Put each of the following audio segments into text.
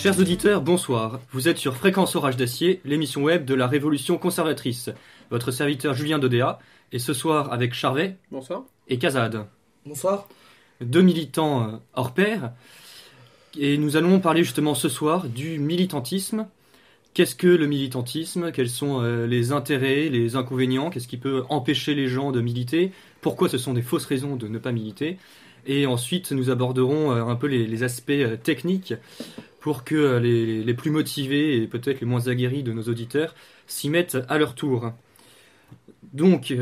Chers auditeurs, bonsoir. Vous êtes sur Fréquence Orage d'Acier, l'émission web de la Révolution conservatrice. Votre serviteur Julien Dodéa, et ce soir avec Charvet. Bonsoir. Et Kazad. Bonsoir. Deux militants hors pair. Et nous allons parler justement ce soir du militantisme. Qu'est-ce que le militantisme ? Quels sont les intérêts, les inconvénients ? Qu'est-ce qui peut empêcher les gens de militer ? Pourquoi ce sont des fausses raisons de ne pas militer ? Et ensuite, nous aborderons un peu les aspects techniques pour que les plus motivés et peut-être les moins aguerris de nos auditeurs s'y mettent à leur tour. Donc,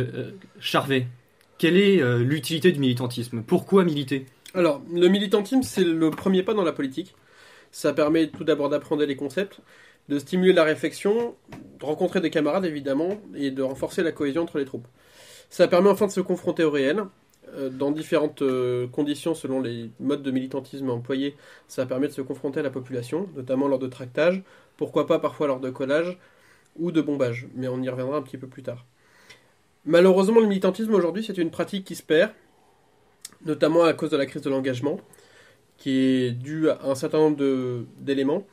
Charvet, quelle est l'utilité du militantisme ? Pourquoi militer ? Alors, le militantisme, c'est le premier pas dans la politique. Ça permet tout d'abord d'apprendre les concepts, de stimuler la réflexion, de rencontrer des camarades évidemment, et de renforcer la cohésion entre les troupes. Ça permet enfin de se confronter au réel, dans différentes conditions selon les modes de militantisme employés. Ça permet de se confronter à la population, notamment lors de tractage, pourquoi pas parfois lors de collage ou de bombage, mais on y reviendra un petit peu plus tard. Malheureusement, le militantisme aujourd'hui, c'est une pratique qui se perd, notamment à cause de la crise de l'engagement, qui est due à un certain nombre d'éléments.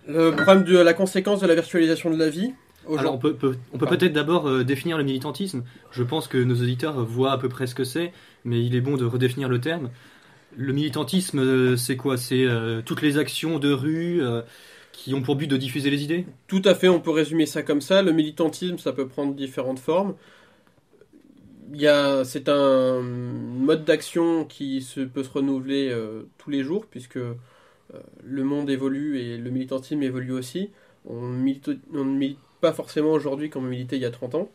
Le problème de la conséquence de la virtualisation de la vie. Alors on peut peut-être d'abord définir le militantisme. Je pense que nos auditeurs voient à peu près ce que c'est, mais il est bon de redéfinir le terme. Le militantisme, c'est quoi ? C'est toutes les actions de rue qui ont pour but de diffuser les idées ? Tout à fait, on peut résumer ça comme ça. Le militantisme, ça peut prendre différentes formes. C'est un mode d'action qui peut se renouveler tous les jours, puisque le monde évolue et le militantisme évolue aussi. On ne milite pas forcément aujourd'hui comme on militait il y a 30 ans.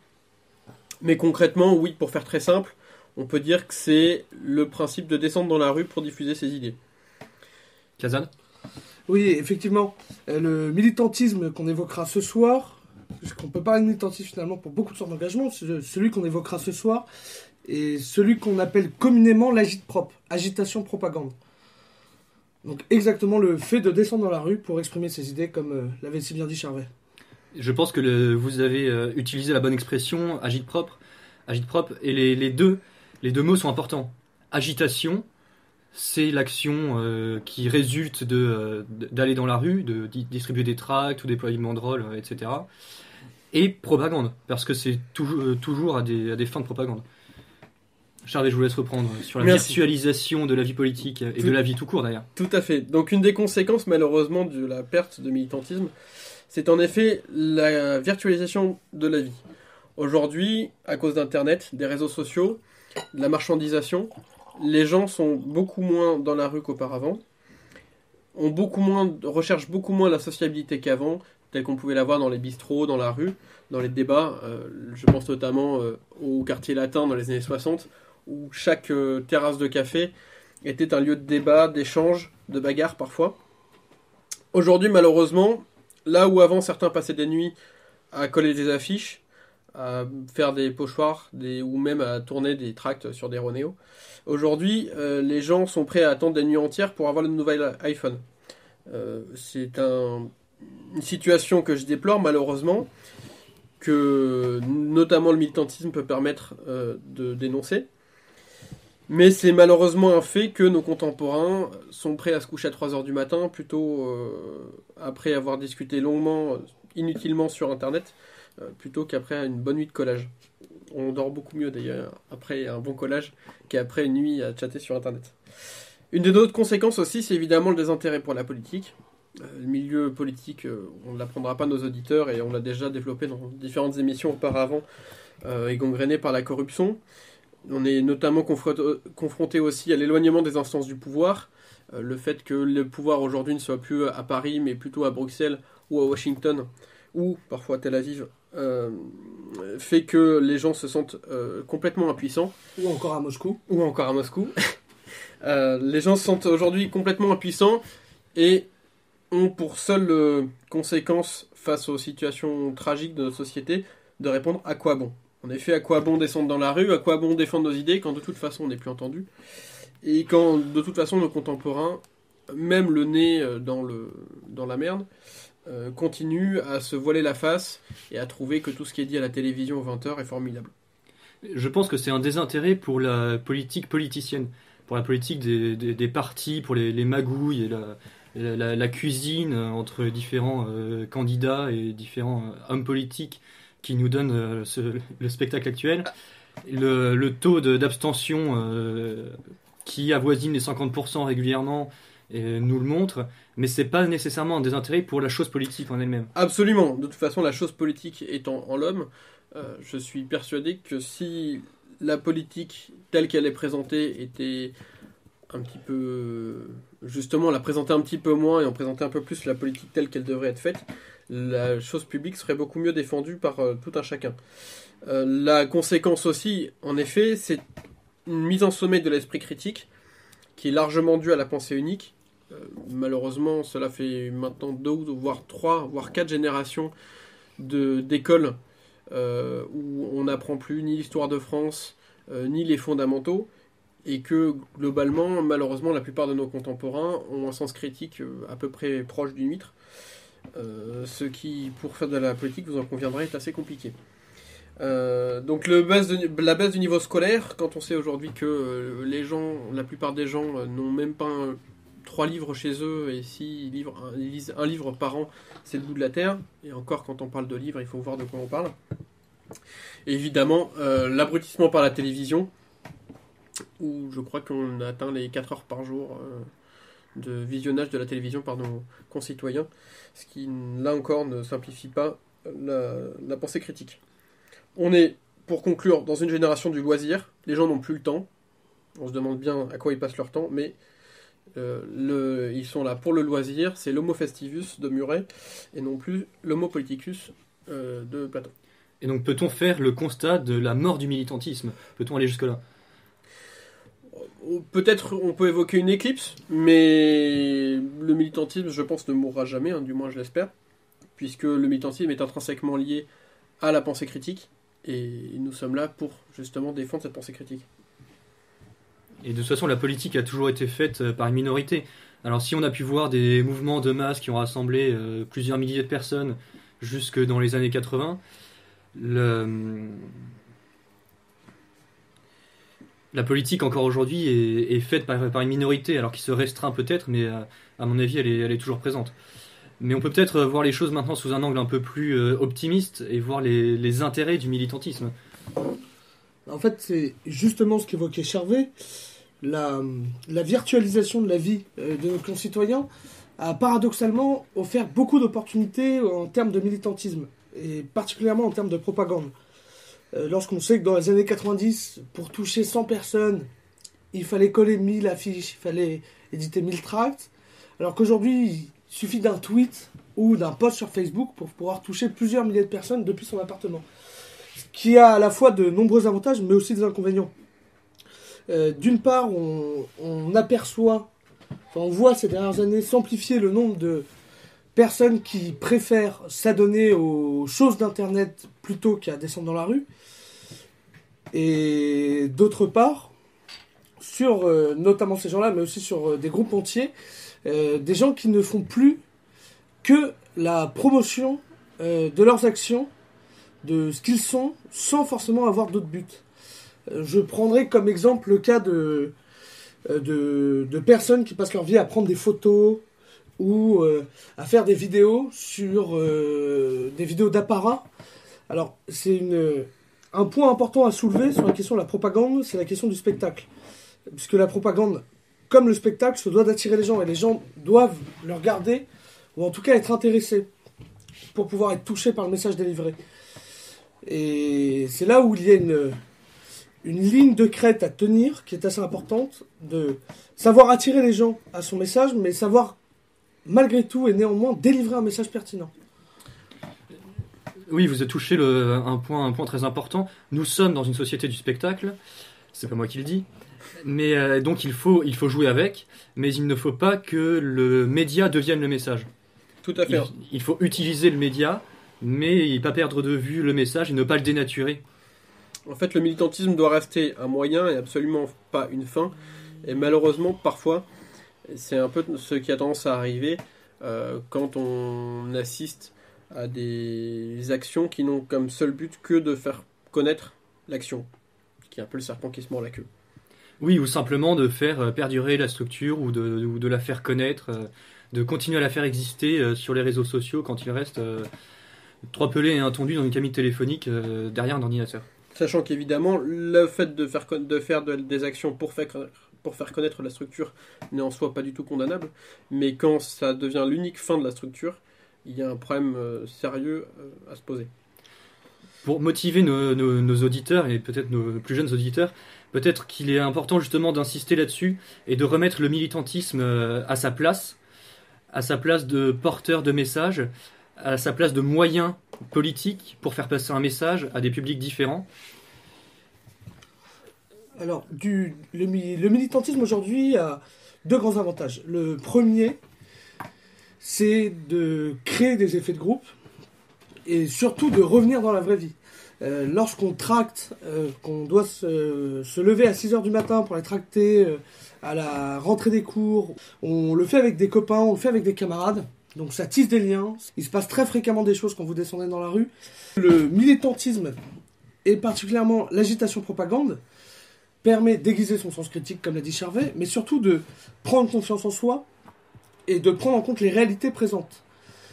Mais concrètement, oui, pour faire très simple, on peut dire que c'est le principe de descendre dans la rue pour diffuser ses idées. Kazan ? Oui, effectivement, le militantisme qu'on évoquera ce soir, puisqu'on peut parler de militantisme finalement pour beaucoup de sortes d'engagements, celui qu'on évoquera ce soir est celui qu'on appelle communément l'agite-prop, agitation-propagande. Donc exactement le fait de descendre dans la rue pour exprimer ses idées, comme l'avait si bien dit Charvet. Je pense que vous avez utilisé la bonne expression, agite-propre, et les deux mots sont importants. Agitation, c'est l'action qui résulte d'aller dans la rue, de distribuer des tracts ou déployer une banderole, etc. Et propagande, parce que c'est toujours à des fins de propagande. Charles, je vous laisse reprendre sur la virtualisation de la vie politique et de la vie tout court d'ailleurs. Tout à fait. Donc une des conséquences malheureusement de la perte de militantisme, c'est en effet la virtualisation de la vie. Aujourd'hui, à cause d'Internet, des réseaux sociaux, de la marchandisation, les gens sont beaucoup moins dans la rue qu'auparavant, recherchent beaucoup moins la sociabilité qu'avant, telle qu'on pouvait l'avoir dans les bistrots, dans la rue, dans les débats. Je pense notamment au quartier latin dans les années 60, où chaque terrasse de café était un lieu de débat, d'échange, de bagarre parfois. Aujourd'hui, malheureusement, là où avant certains passaient des nuits à coller des affiches, à faire des pochoirs, ou même à tourner des tracts sur des Ronéos, aujourd'hui, les gens sont prêts à attendre des nuits entières pour avoir le nouvel iPhone. C'est une situation que je déplore malheureusement, que notamment le militantisme peut permettre de dénoncer. Mais c'est malheureusement un fait que nos contemporains sont prêts à se coucher à 3h du matin, plutôt après avoir discuté longuement, inutilement sur Internet, plutôt qu'après une bonne nuit de collage. On dort beaucoup mieux d'ailleurs après un bon collage qu'après une nuit à chatter sur Internet. Une des autres conséquences aussi, c'est évidemment le désintérêt pour la politique. Le milieu politique, on ne l'apprendra pas à nos auditeurs et on l'a déjà développé dans différentes émissions auparavant, est gangréné par la corruption. On est notamment confronté aussi à l'éloignement des instances du pouvoir. Le fait que le pouvoir aujourd'hui ne soit plus à Paris, mais plutôt à Bruxelles ou à Washington, ou parfois à Tel Aviv, fait que les gens se sentent complètement impuissants. Ou encore à Moscou. Les gens se sentent aujourd'hui complètement impuissants et ont pour seule conséquence face aux situations tragiques de notre société de répondre à quoi bon. En effet, à quoi bon descendre dans la rue, à quoi bon défendre nos idées quand de toute façon on n'est plus entendu, et quand de toute façon nos contemporains, même le nez dans la merde, continuent à se voiler la face et à trouver que tout ce qui est dit à la télévision aux 20h est formidable. Je pense que c'est un désintérêt pour la politique politicienne, pour la politique des partis, pour les magouilles et la cuisine entre différents candidats et différents hommes politiques qui nous donnent le spectacle actuel. Le taux d'abstention qui avoisine les 50% régulièrement nous le montre, mais c'est pas nécessairement un désintérêt pour la chose politique en elle-même. Absolument. De toute façon, la chose politique étant en l'homme, je suis persuadé que si la politique telle qu'elle est présentée était un petit peu... Justement, la présenter un petit peu moins et en présenter un peu plus la politique telle qu'elle devrait être faite, la chose publique serait beaucoup mieux défendue par tout un chacun. La conséquence aussi, en effet, c'est une mise en sommeil de l'esprit critique qui est largement due à la pensée unique. Malheureusement, cela fait maintenant 2, voire 3, voire 4 générations d'écoles où on n'apprend plus ni l'histoire de France, ni les fondamentaux, et que globalement, malheureusement, la plupart de nos contemporains ont un sens critique à peu près proche d'une huître, ce qui, pour faire de la politique, vous en conviendrez, est assez compliqué. Donc la base du niveau scolaire, quand on sait aujourd'hui que la plupart des gens n'ont même pas 3 livres chez eux, et s'ils lisent un livre par an, c'est le bout de la terre. Et encore, quand on parle de livres, il faut voir de quoi on parle. Et évidemment, l'abrutissement par la télévision, où je crois qu'on a atteint les 4 heures par jour de visionnage de la télévision par nos concitoyens, ce qui, là encore, ne simplifie pas la pensée critique. On est, pour conclure, dans une génération du loisir. Les gens n'ont plus le temps. On se demande bien à quoi ils passent leur temps, mais ils sont là pour le loisir. C'est l'homo festivus de Muret, et non plus l'homo politicus de Platon. Et donc peut-on faire le constat de la mort du militantisme ? Peut-on aller jusque-là ? Peut-être on peut évoquer une éclipse, mais le militantisme, je pense, ne mourra jamais, du moins je l'espère, puisque le militantisme est intrinsèquement lié à la pensée critique, et nous sommes là pour justement défendre cette pensée critique. Et de toute façon, la politique a toujours été faite par une minorité. Alors si on a pu voir des mouvements de masse qui ont rassemblé plusieurs milliers de personnes jusque dans les années 80, la politique, encore aujourd'hui, est faite par une minorité, alors qu'il se restreint peut-être, mais à mon avis, elle est toujours présente. Mais on peut peut-être voir les choses maintenant sous un angle un peu plus optimiste et voir les intérêts du militantisme. En fait, c'est justement ce qu'évoquait Charvet. La virtualisation de la vie de nos concitoyens a paradoxalement offert beaucoup d'opportunités en termes de militantisme, et particulièrement en termes de propagande. Lorsqu'on sait que dans les années 90, pour toucher 100 personnes, il fallait coller 1000 affiches, il fallait éditer 1000 tracts, alors qu'aujourd'hui, il suffit d'un tweet ou d'un post sur Facebook pour pouvoir toucher plusieurs milliers de personnes depuis son appartement. Ce qui a à la fois de nombreux avantages, mais aussi des inconvénients. D'une part, on aperçoit, on voit ces dernières années s'amplifier le nombre de personnes qui préfèrent s'adonner aux choses d'Internet plutôt qu'à descendre dans la rue. Et d'autre part, sur notamment ces gens-là, mais aussi sur des groupes entiers, des gens qui ne font plus que la promotion de leurs actions, de ce qu'ils sont, sans forcément avoir d'autres buts. Je prendrai comme exemple le cas de personnes qui passent leur vie à prendre des photos ou à faire des vidéos sur des vidéos d'apparat. Alors, c'est un point important à soulever sur la question de la propagande, c'est la question du spectacle. Puisque la propagande, comme le spectacle, se doit d'attirer les gens, et les gens doivent le regarder, ou en tout cas être intéressés, pour pouvoir être touchés par le message délivré. Et c'est là où il y a une ligne de crête à tenir, qui est assez importante, de savoir attirer les gens à son message, mais savoir, malgré tout et néanmoins, délivrer un message pertinent. Oui, vous avez touché un point très important. Nous sommes dans une société du spectacle, c'est pas moi qui le dis, mais donc il faut jouer avec, mais il ne faut pas que le média devienne le message. Tout à fait. Il faut utiliser le média, mais ne pas perdre de vue le message et ne pas le dénaturer. En fait, le militantisme doit rester un moyen et absolument pas une fin. Et malheureusement, parfois, c'est un peu ce qui a tendance à arriver quand on assiste à des actions qui n'ont comme seul but que de faire connaître l'action, qui est un peu le serpent qui se mord la queue. Oui, ou simplement de faire perdurer la structure ou de la faire connaître de continuer à la faire exister sur les réseaux sociaux quand il reste 3 pelés et un tondu dans une cabine téléphonique derrière un ordinateur. Sachant qu'évidemment, le fait de faire des actions pour faire connaître la structure n'est en soi pas du tout condamnable, mais quand ça devient l'unique fin de la structure, il y a un problème sérieux à se poser. Pour motiver nos auditeurs, et peut-être nos plus jeunes auditeurs, peut-être qu'il est important justement d'insister là-dessus et de remettre le militantisme à sa place de porteur de messages, à sa place de moyen politique pour faire passer un message à des publics différents. Alors, le militantisme aujourd'hui a 2 grands avantages. Le premier, c'est de créer des effets de groupe et surtout de revenir dans la vraie vie. Lorsqu'on tracte, qu'on doit se lever à 6h du matin pour aller tracter à la rentrée des cours, on le fait avec des copains, on le fait avec des camarades. Donc ça tisse des liens. Il se passe très fréquemment des choses quand vous descendez dans la rue. Le militantisme, et particulièrement l'agitation propagande, permet d'aiguiser son sens critique, comme l'a dit Charvet, mais surtout de prendre confiance en soi et de prendre en compte les réalités présentes.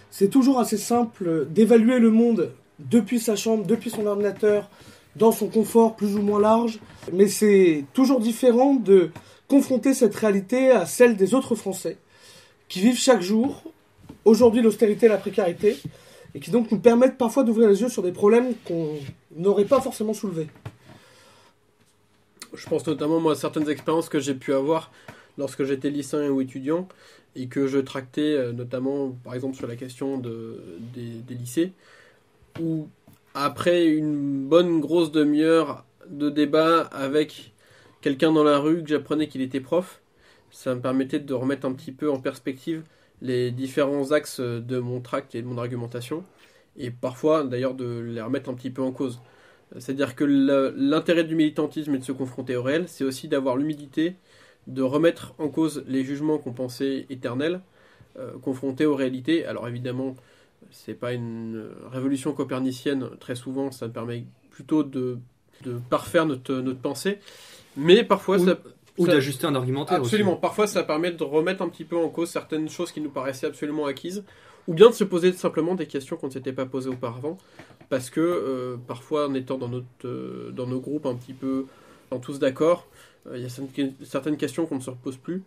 C'est toujours assez simple d'évaluer le monde depuis sa chambre, depuis son ordinateur, dans son confort plus ou moins large, mais c'est toujours différent de confronter cette réalité à celle des autres Français, qui vivent chaque jour aujourd'hui l'austérité et la précarité, et qui donc nous permettent parfois d'ouvrir les yeux sur des problèmes qu'on n'aurait pas forcément soulevés. Je pense notamment moi, à certaines expériences que j'ai pu avoir lorsque j'étais lycéen ou étudiant, et que je tractais notamment par exemple sur la question des lycées, où après une bonne grosse demi-heure de débat avec quelqu'un dans la rue, que j'apprenais qu'il était prof, ça me permettait de remettre un petit peu en perspective les différents axes de mon tract et de mon argumentation, et parfois d'ailleurs de les remettre un petit peu en cause. C'est-à-dire que l'intérêt du militantisme et de se confronter au réel, c'est aussi d'avoir l'humilité de remettre en cause les jugements qu'on pensait éternels, confrontés aux réalités. Alors évidemment, c'est pas une révolution copernicienne, très souvent ça permet plutôt de parfaire notre pensée, mais parfois ou d'ajuster un argumentaire. Absolument, aussi. Parfois ça permet de remettre un petit peu en cause certaines choses qui nous paraissaient absolument acquises, ou bien de se poser simplement des questions qu'on ne s'était pas posées auparavant, parce que parfois en étant dans nos groupes un petit peu tous d'accord, il y a certaines questions qu'on ne se repose plus,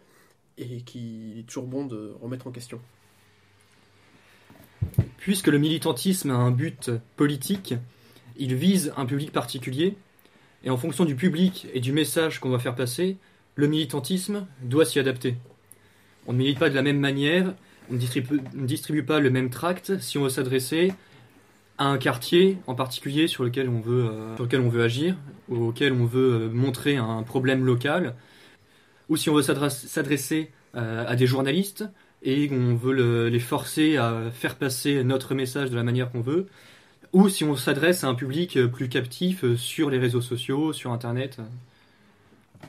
et qu'il est toujours bon de remettre en question. Puisque le militantisme a un but politique, il vise un public particulier, et en fonction du public et du message qu'on va faire passer, le militantisme doit s'y adapter. On ne milite pas de la même manière, on ne distribue pas le même tract si on veut s'adresser à un quartier en particulier sur lequel on veut agir, ou auquel on veut montrer un problème local, ou si on veut s'adresser à des journalistes et on veut les forcer à faire passer notre message de la manière qu'on veut, ou si on s'adresse à un public plus captif sur les réseaux sociaux, sur Internet.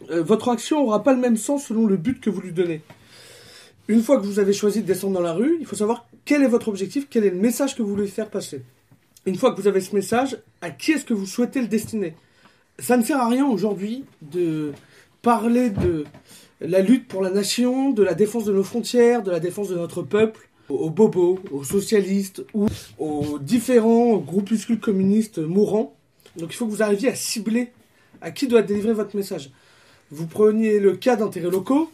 Votre action n'aura pas le même sens selon le but que vous lui donnez. Une fois que vous avez choisi de descendre dans la rue, il faut savoir quel est votre objectif, quel est le message que vous voulez faire passer. Une fois que vous avez ce message, à qui est-ce que vous souhaitez le destiner ? Ça ne sert à rien aujourd'hui de parler de la lutte pour la nation, de la défense de nos frontières, de la défense de notre peuple, aux bobos, aux socialistes ou aux différents groupuscules communistes mourants. Donc il faut que vous arriviez à cibler à qui doit délivrer votre message. Vous preniez le cas d'intérêts locaux.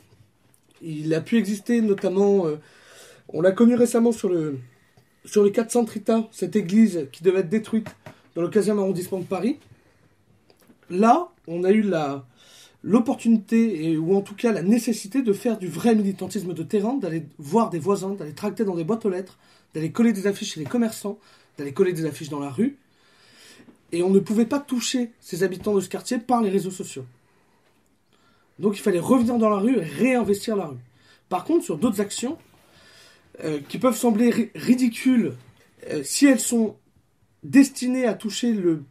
Il a pu exister notamment, on l'a connu récemment sur le cas de Santa Rita, cette église qui devait être détruite dans le 15e arrondissement de Paris. Là, on a eu l'opportunité, ou en tout cas la nécessité de faire du vrai militantisme de terrain, d'aller voir des voisins, d'aller tracter dans des boîtes aux lettres, d'aller coller des affiches chez les commerçants, d'aller coller des affiches dans la rue. Et on ne pouvait pas toucher ces habitants de ce quartier par les réseaux sociaux. Donc il fallait revenir dans la rue et réinvestir la rue. Par contre, sur d'autres actions qui peuvent sembler ridicules, si elles sont destinées à toucher le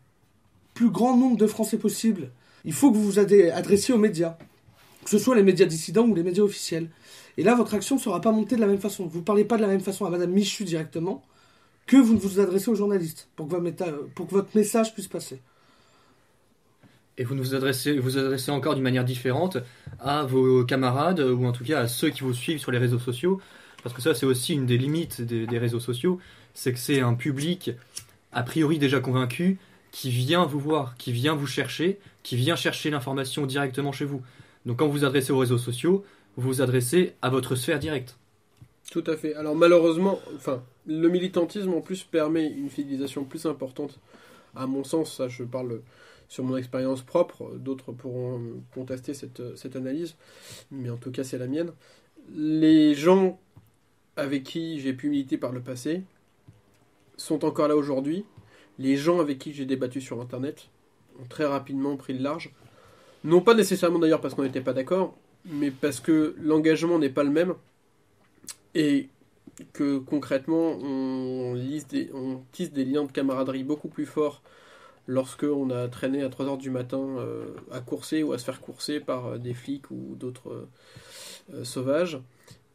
plus grand nombre de Français possible, il faut que vous vous adressiez aux médias, que ce soit les médias dissidents ou les médias officiels. Et là, votre action ne sera pas montée de la même façon. Vous ne parlez pas de la même façon à Madame Michu directement que vous ne vous adressez aux journalistes pour que votre message puisse passer. Et vous vous adressez encore d'une manière différente à vos camarades, ou en tout cas à ceux qui vous suivent sur les réseaux sociaux, parce que ça c'est aussi une des limites des réseaux sociaux, c'est que c'est un public a priori déjà convaincu qui vient vous voir, qui vient vous chercher, qui vient chercher l'information directement chez vous. Donc quand vous vous adressez aux réseaux sociaux, vous vous adressez à votre sphère directe. Tout à fait. Alors malheureusement, le militantisme en plus permet une fidélisation plus importante, à mon sens, ça je parle sur mon expérience propre, d'autres pourront contester cette analyse, mais en tout cas c'est la mienne. Les gens avec qui j'ai pu militer par le passé sont encore là aujourd'hui. Les gens avec qui j'ai débattu sur Internet ont très rapidement pris le large. Non pas nécessairement d'ailleurs parce qu'on n'était pas d'accord, mais parce que l'engagement n'est pas le même et que concrètement on tisse des liens de camaraderie beaucoup plus forts lorsque on a traîné à 3h du matin à courser ou à se faire courser par des flics ou d'autres sauvages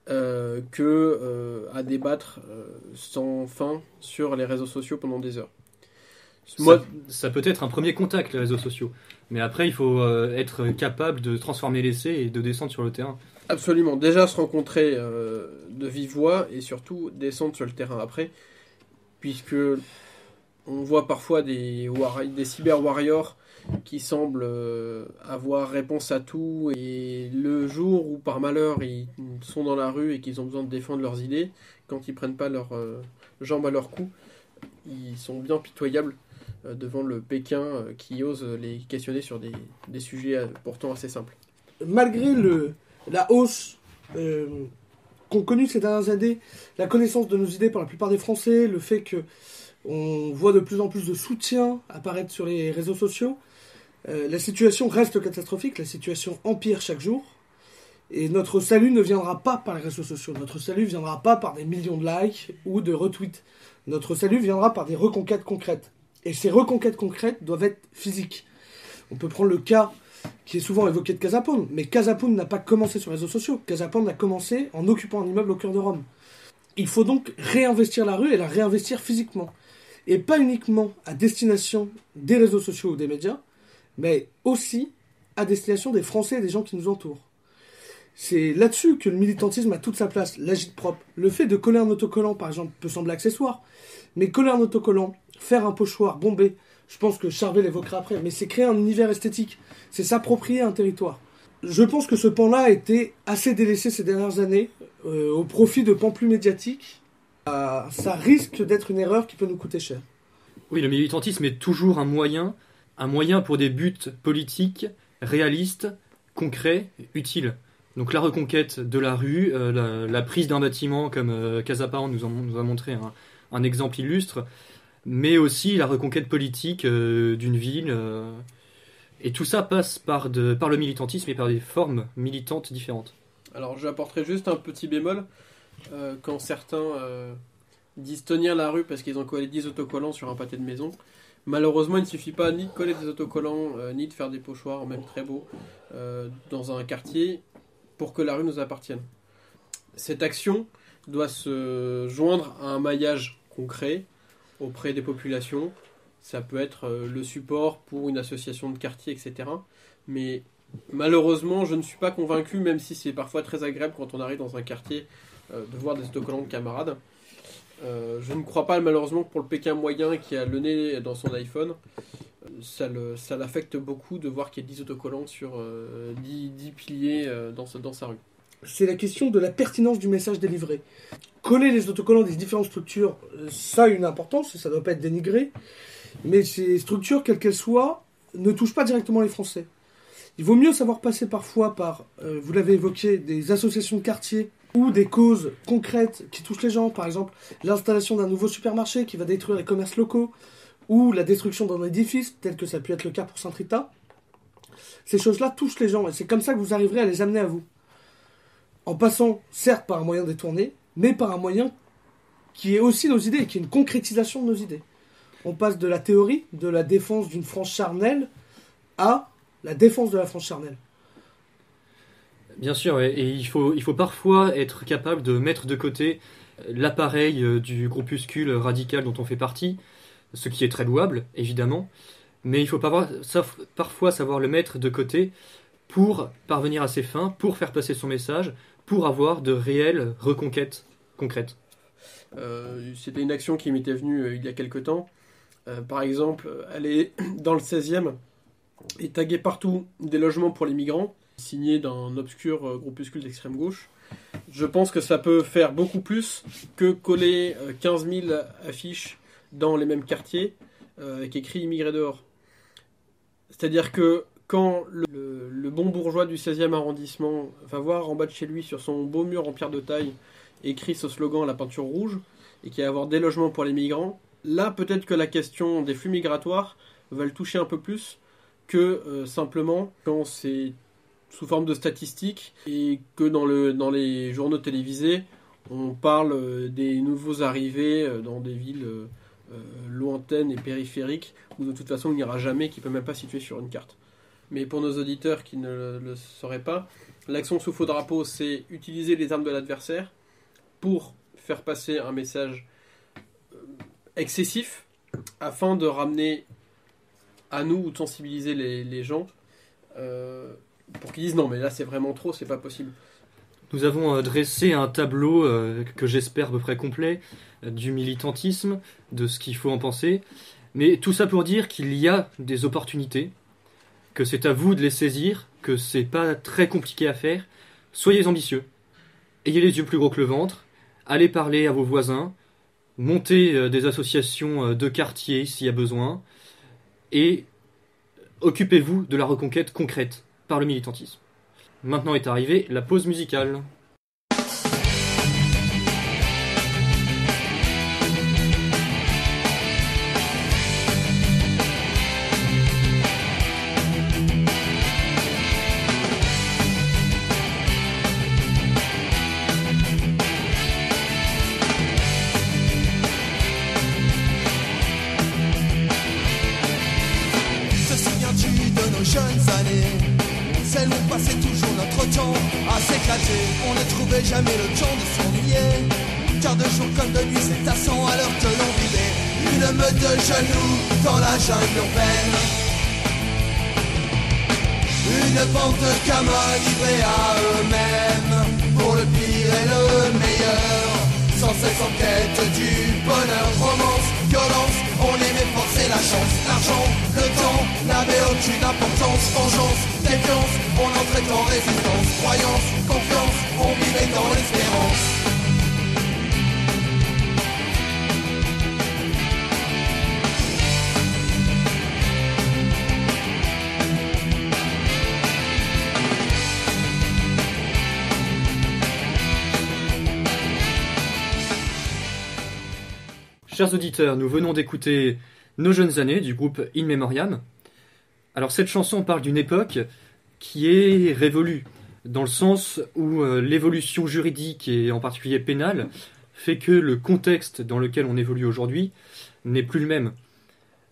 à débattre sans fin sur les réseaux sociaux pendant des heures. Ça peut être un premier contact, les réseaux sociaux. Mais après, il faut être capable de transformer l'essai et de descendre sur le terrain. Absolument. Déjà se rencontrer de vive voix et surtout descendre sur le terrain après. Puisque on voit parfois des cyber-warriors qui semblent avoir réponse à tout. Et le jour où par malheur ils sont dans la rue et qu'ils ont besoin de défendre leurs idées, quand ils prennent pas leurs jambes à leur cou, ils sont bien pitoyables devant le Pékin qui ose les questionner sur des sujets pourtant assez simples. Malgré la hausse qu'ont connue ces dernières années, la connaissance de nos idées par la plupart des Français, le fait qu'on voit de plus en plus de soutien apparaître sur les réseaux sociaux, la situation reste catastrophique, la situation empire chaque jour, et notre salut ne viendra pas par les réseaux sociaux, notre salut ne viendra pas par des millions de likes ou de retweets, notre salut viendra par des reconquêtes concrètes. Et ces reconquêtes concrètes doivent être physiques. On peut prendre le cas qui est souvent évoqué de Casa Pound, mais Casa Pound n'a pas commencé sur les réseaux sociaux. Casa Pound a commencé en occupant un immeuble au cœur de Rome. Il faut donc réinvestir la rue et la réinvestir physiquement. Et pas uniquement à destination des réseaux sociaux ou des médias, mais aussi à destination des Français et des gens qui nous entourent. C'est là-dessus que le militantisme a toute sa place, l'agite-propre. Le fait de coller un autocollant, par exemple, peut sembler accessoire, mais coller un autocollant, faire un pochoir, bomber, je pense que Charvet l'évoquera après, mais c'est créer un univers esthétique, c'est s'approprier un territoire. Je pense que ce pan-là a été assez délaissé ces dernières années, au profit de pans plus médiatiques. Ça risque d'être une erreur qui peut nous coûter cher. Oui, le militantisme est toujours un moyen pour des buts politiques, réalistes, concrets, utiles. Donc la reconquête de la rue, la prise d'un bâtiment comme Casa Pound nous a montré un exemple illustre, mais aussi la reconquête politique d'une ville. Et tout ça passe par le militantisme et par des formes militantes différentes. Alors j'apporterai juste un petit bémol. Quand certains disent tenir la rue parce qu'ils ont collé 10 autocollants sur un pâté de maison, malheureusement il ne suffit pas ni de coller des autocollants, ni de faire des pochoirs, même très beaux, dans un quartier pour que la rue nous appartienne. Cette action doit se joindre à un maillage concret auprès des populations. Ça peut être le support pour une association de quartier, etc. Mais malheureusement, je ne suis pas convaincu, même si c'est parfois très agréable quand on arrive dans un quartier, de voir des autocollants de camarades. Je ne crois pas malheureusement que pour le Pékin moyen qui a le nez dans son iPhone, ça l'affecte beaucoup de voir qu'il y a 10 autocollants sur 10 piliers dans sa rue. C'est la question de la pertinence du message délivré. Coller les autocollants des différentes structures, ça a une importance, et ça ne doit pas être dénigré, mais ces structures, quelles qu'elles soient, ne touchent pas directement les Français. Il vaut mieux savoir passer parfois par, vous l'avez évoqué, des associations de quartier ou des causes concrètes qui touchent les gens, par exemple l'installation d'un nouveau supermarché qui va détruire les commerces locaux, ou la destruction d'un édifice, tel que ça a pu être le cas pour Saint-Rita. Ces choses-là touchent les gens, et c'est comme ça que vous arriverez à les amener à vous. En passant, certes, par un moyen détourné, mais par un moyen qui est aussi nos idées, qui est une concrétisation de nos idées. On passe de la théorie, de la défense d'une France charnelle, à la défense de la France charnelle. Bien sûr, et il faut parfois être capable de mettre de côté l'appareil du groupuscule radical dont on fait partie, ce qui est très louable, évidemment, mais il faut parfois savoir le mettre de côté pour parvenir à ses fins, pour faire passer son message, pour avoir de réelles reconquêtes concrètes. C'était une action qui m'était venue il y a quelque temps. Par exemple, elle est dans le 16e et taguée partout des logements pour les migrants, signé d'un obscur groupuscule d'extrême gauche. Je pense que ça peut faire beaucoup plus que coller 15 000 affiches dans les mêmes quartiers avec écrit immigrés dehors. C'est-à-dire que quand le bon bourgeois du 16e arrondissement va voir en bas de chez lui sur son beau mur en pierre de taille écrit ce slogan à la peinture rouge et qu'il va y avoir des logements pour les migrants, là peut-être que la question des flux migratoires va le toucher un peu plus que simplement quand c'est sous forme de statistiques et que dans les journaux télévisés on parle des nouveaux arrivés dans des villes lointaines et périphériques où de toute façon il n'y aura jamais, qui ne peut même pas se situer sur une carte. Mais pour nos auditeurs qui ne le sauraient pas, l'action sous faux drapeau, c'est utiliser les armes de l'adversaire pour faire passer un message excessif afin de ramener à nous ou de sensibiliser les gens pour qu'ils disent non mais là c'est vraiment trop, c'est pas possible. Nous avons dressé un tableau que j'espère à peu près complet du militantisme, de ce qu'il faut en penser, mais tout ça pour dire qu'il y a des opportunités, que c'est à vous de les saisir, que c'est pas très compliqué à faire. Soyez ambitieux, ayez les yeux plus gros que le ventre, allez parler à vos voisins, montez des associations de quartier s'il y a besoin, et occupez-vous de la reconquête concrète par le militantisme. Maintenant est arrivée la pause musicale. Te souviens-tu de nos jeunes années, celles où on passait toujours notre temps à s'éclater? On ne trouvait jamais le temps de s'ennuyer, car de jour comme de nuit c'est à 100 à l'heure que l'on vivait. Une meute de genoux dans la jungle urbaine, une bande de gamins livrés à eux-mêmes, pour le pire et le meilleur, sans cesse en quête du bonheur. Romance, violence, on aimait forcer la chance. L'argent, le temps, n'avait aucune importance. Vengeance, défiance, on entrait en résistance. Croyance, confiance, on vivait dans l'espérance. Chers auditeurs, nous venons d'écouter Nos jeunes années du groupe In Memoriam. Alors cette chanson parle d'une époque qui est révolue, dans le sens où l'évolution juridique et en particulier pénale fait que le contexte dans lequel on évolue aujourd'hui n'est plus le même.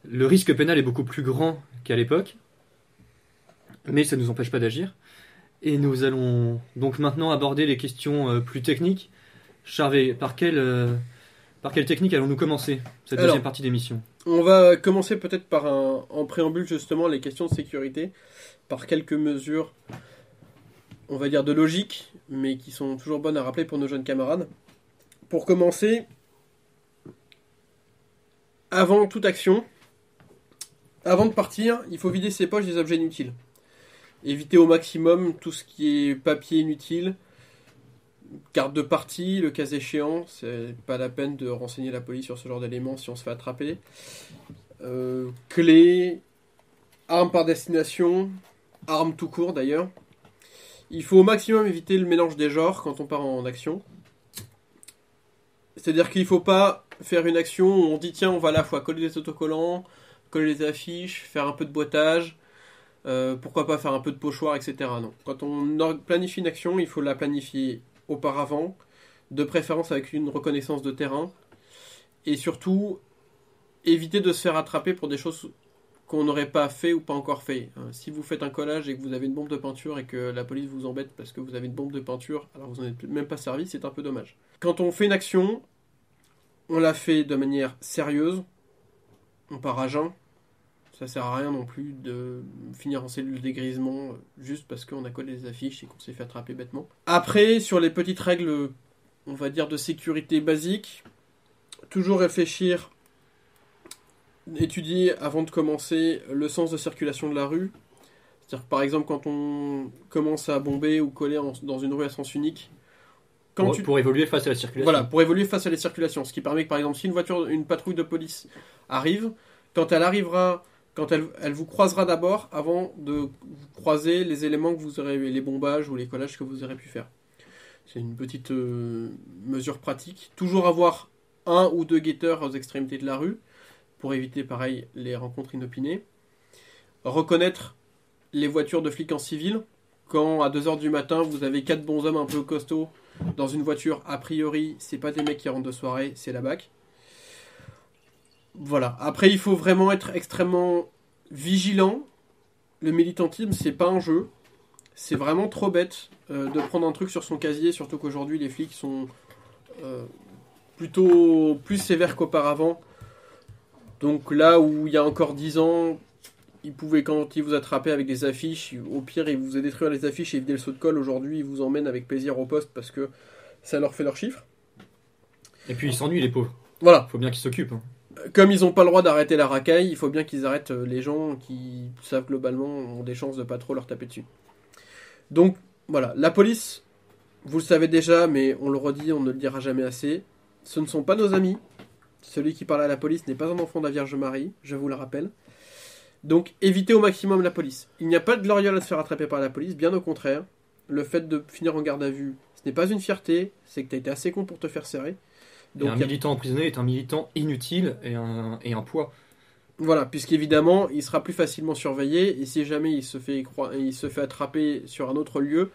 Le risque pénal est beaucoup plus grand qu'à l'époque, mais ça ne nous empêche pas d'agir. Et nous allons donc maintenant aborder les questions plus techniques. Charvet, par quelle technique allons-nous commencer cette deuxième partie d'émission? On va commencer peut-être par en préambule justement les questions de sécurité, par quelques mesures, on va dire de logique, mais qui sont toujours bonnes à rappeler pour nos jeunes camarades. Pour commencer, avant toute action, avant de partir, il faut vider ses poches des objets inutiles. Éviter au maximum tout ce qui est papier inutile, carte de partie, le cas échéant, c'est pas la peine de renseigner la police sur ce genre d'éléments si on se fait attraper. Clés, armes par destination, armes tout court d'ailleurs. Il faut au maximum éviter le mélange des genres quand on part en action. C'est-à-dire qu'il ne faut pas faire une action où on dit tiens on va à la fois coller des autocollants, coller des affiches, faire un peu de boitage, pourquoi pas faire un peu de pochoir, etc. Non. Quand on planifie une action, il faut la planifier auparavant, de préférence avec une reconnaissance de terrain, et surtout éviter de se faire attraper pour des choses qu'on n'aurait pas fait ou pas encore fait. Si vous faites un collage et que vous avez une bombe de peinture et que la police vous embête parce que vous avez une bombe de peinture alors vous n'en êtes même pas servi, c'est un peu dommage. Quand on fait une action, on la fait de manière sérieuse, on part à jeun. Ça sert à rien non plus de finir en cellule de dégrisement juste parce qu'on a collé des affiches et qu'on s'est fait attraper bêtement. Après, sur les petites règles on va dire, de sécurité basique. Toujours réfléchir, étudier avant de commencer le sens de circulation de la rue. C'est-à-dire que par exemple, quand on commence à bomber ou coller dans une rue à sens unique, Pour évoluer face à la circulation. Voilà, pour évoluer face à la circulation. Ce qui permet que par exemple, si une patrouille de police arrive, quand elle vous croisera d'abord avant de vous croiser les éléments que vous aurez, les bombages ou les collages que vous aurez pu faire. C'est une petite mesure pratique. Toujours avoir un ou deux guetteurs aux extrémités de la rue pour éviter pareil les rencontres inopinées. Reconnaître les voitures de flics en civil. Quand à 2h du matin vous avez 4 bonshommes un peu costauds dans une voiture, a priori c'est pas des mecs qui rentrent de soirée, c'est la BAC. Voilà. Après il faut vraiment être extrêmement vigilant. Le militantisme c'est pas un jeu. C'est vraiment trop bête de prendre un truc sur son casier, surtout qu'aujourd'hui les flics sont plutôt plus sévères qu'auparavant. Donc là où il y a encore 10 ans, ils pouvaient, quand ils vous attrapaient avec des affiches, au pire ils vous faisaient détruire les affiches et vider le saut de colle. Aujourd'hui ils vous emmènent avec plaisir au poste parce que ça leur fait leur chiffre. Et puis ils s'ennuient les pauvres. Voilà. Faut bien qu'ils s'occupent. Hein. Comme ils n'ont pas le droit d'arrêter la racaille, il faut bien qu'ils arrêtent les gens qui savent globalement ont des chances de pas trop leur taper dessus. Donc voilà, la police, vous le savez déjà, mais on le redit, on ne le dira jamais assez, ce ne sont pas nos amis. Celui qui parle à la police n'est pas un enfant de la Vierge Marie, je vous le rappelle. Donc évitez au maximum la police. Il n'y a pas de gloriole à se faire attraper par la police, bien au contraire. Le fait de finir en garde à vue, ce n'est pas une fierté, c'est que tu as été assez con pour te faire serrer. Donc, un militant emprisonné est un militant inutile et un poids. Voilà, puisqu'évidemment, il sera plus facilement surveillé, et si jamais il se fait attraper sur un autre lieu,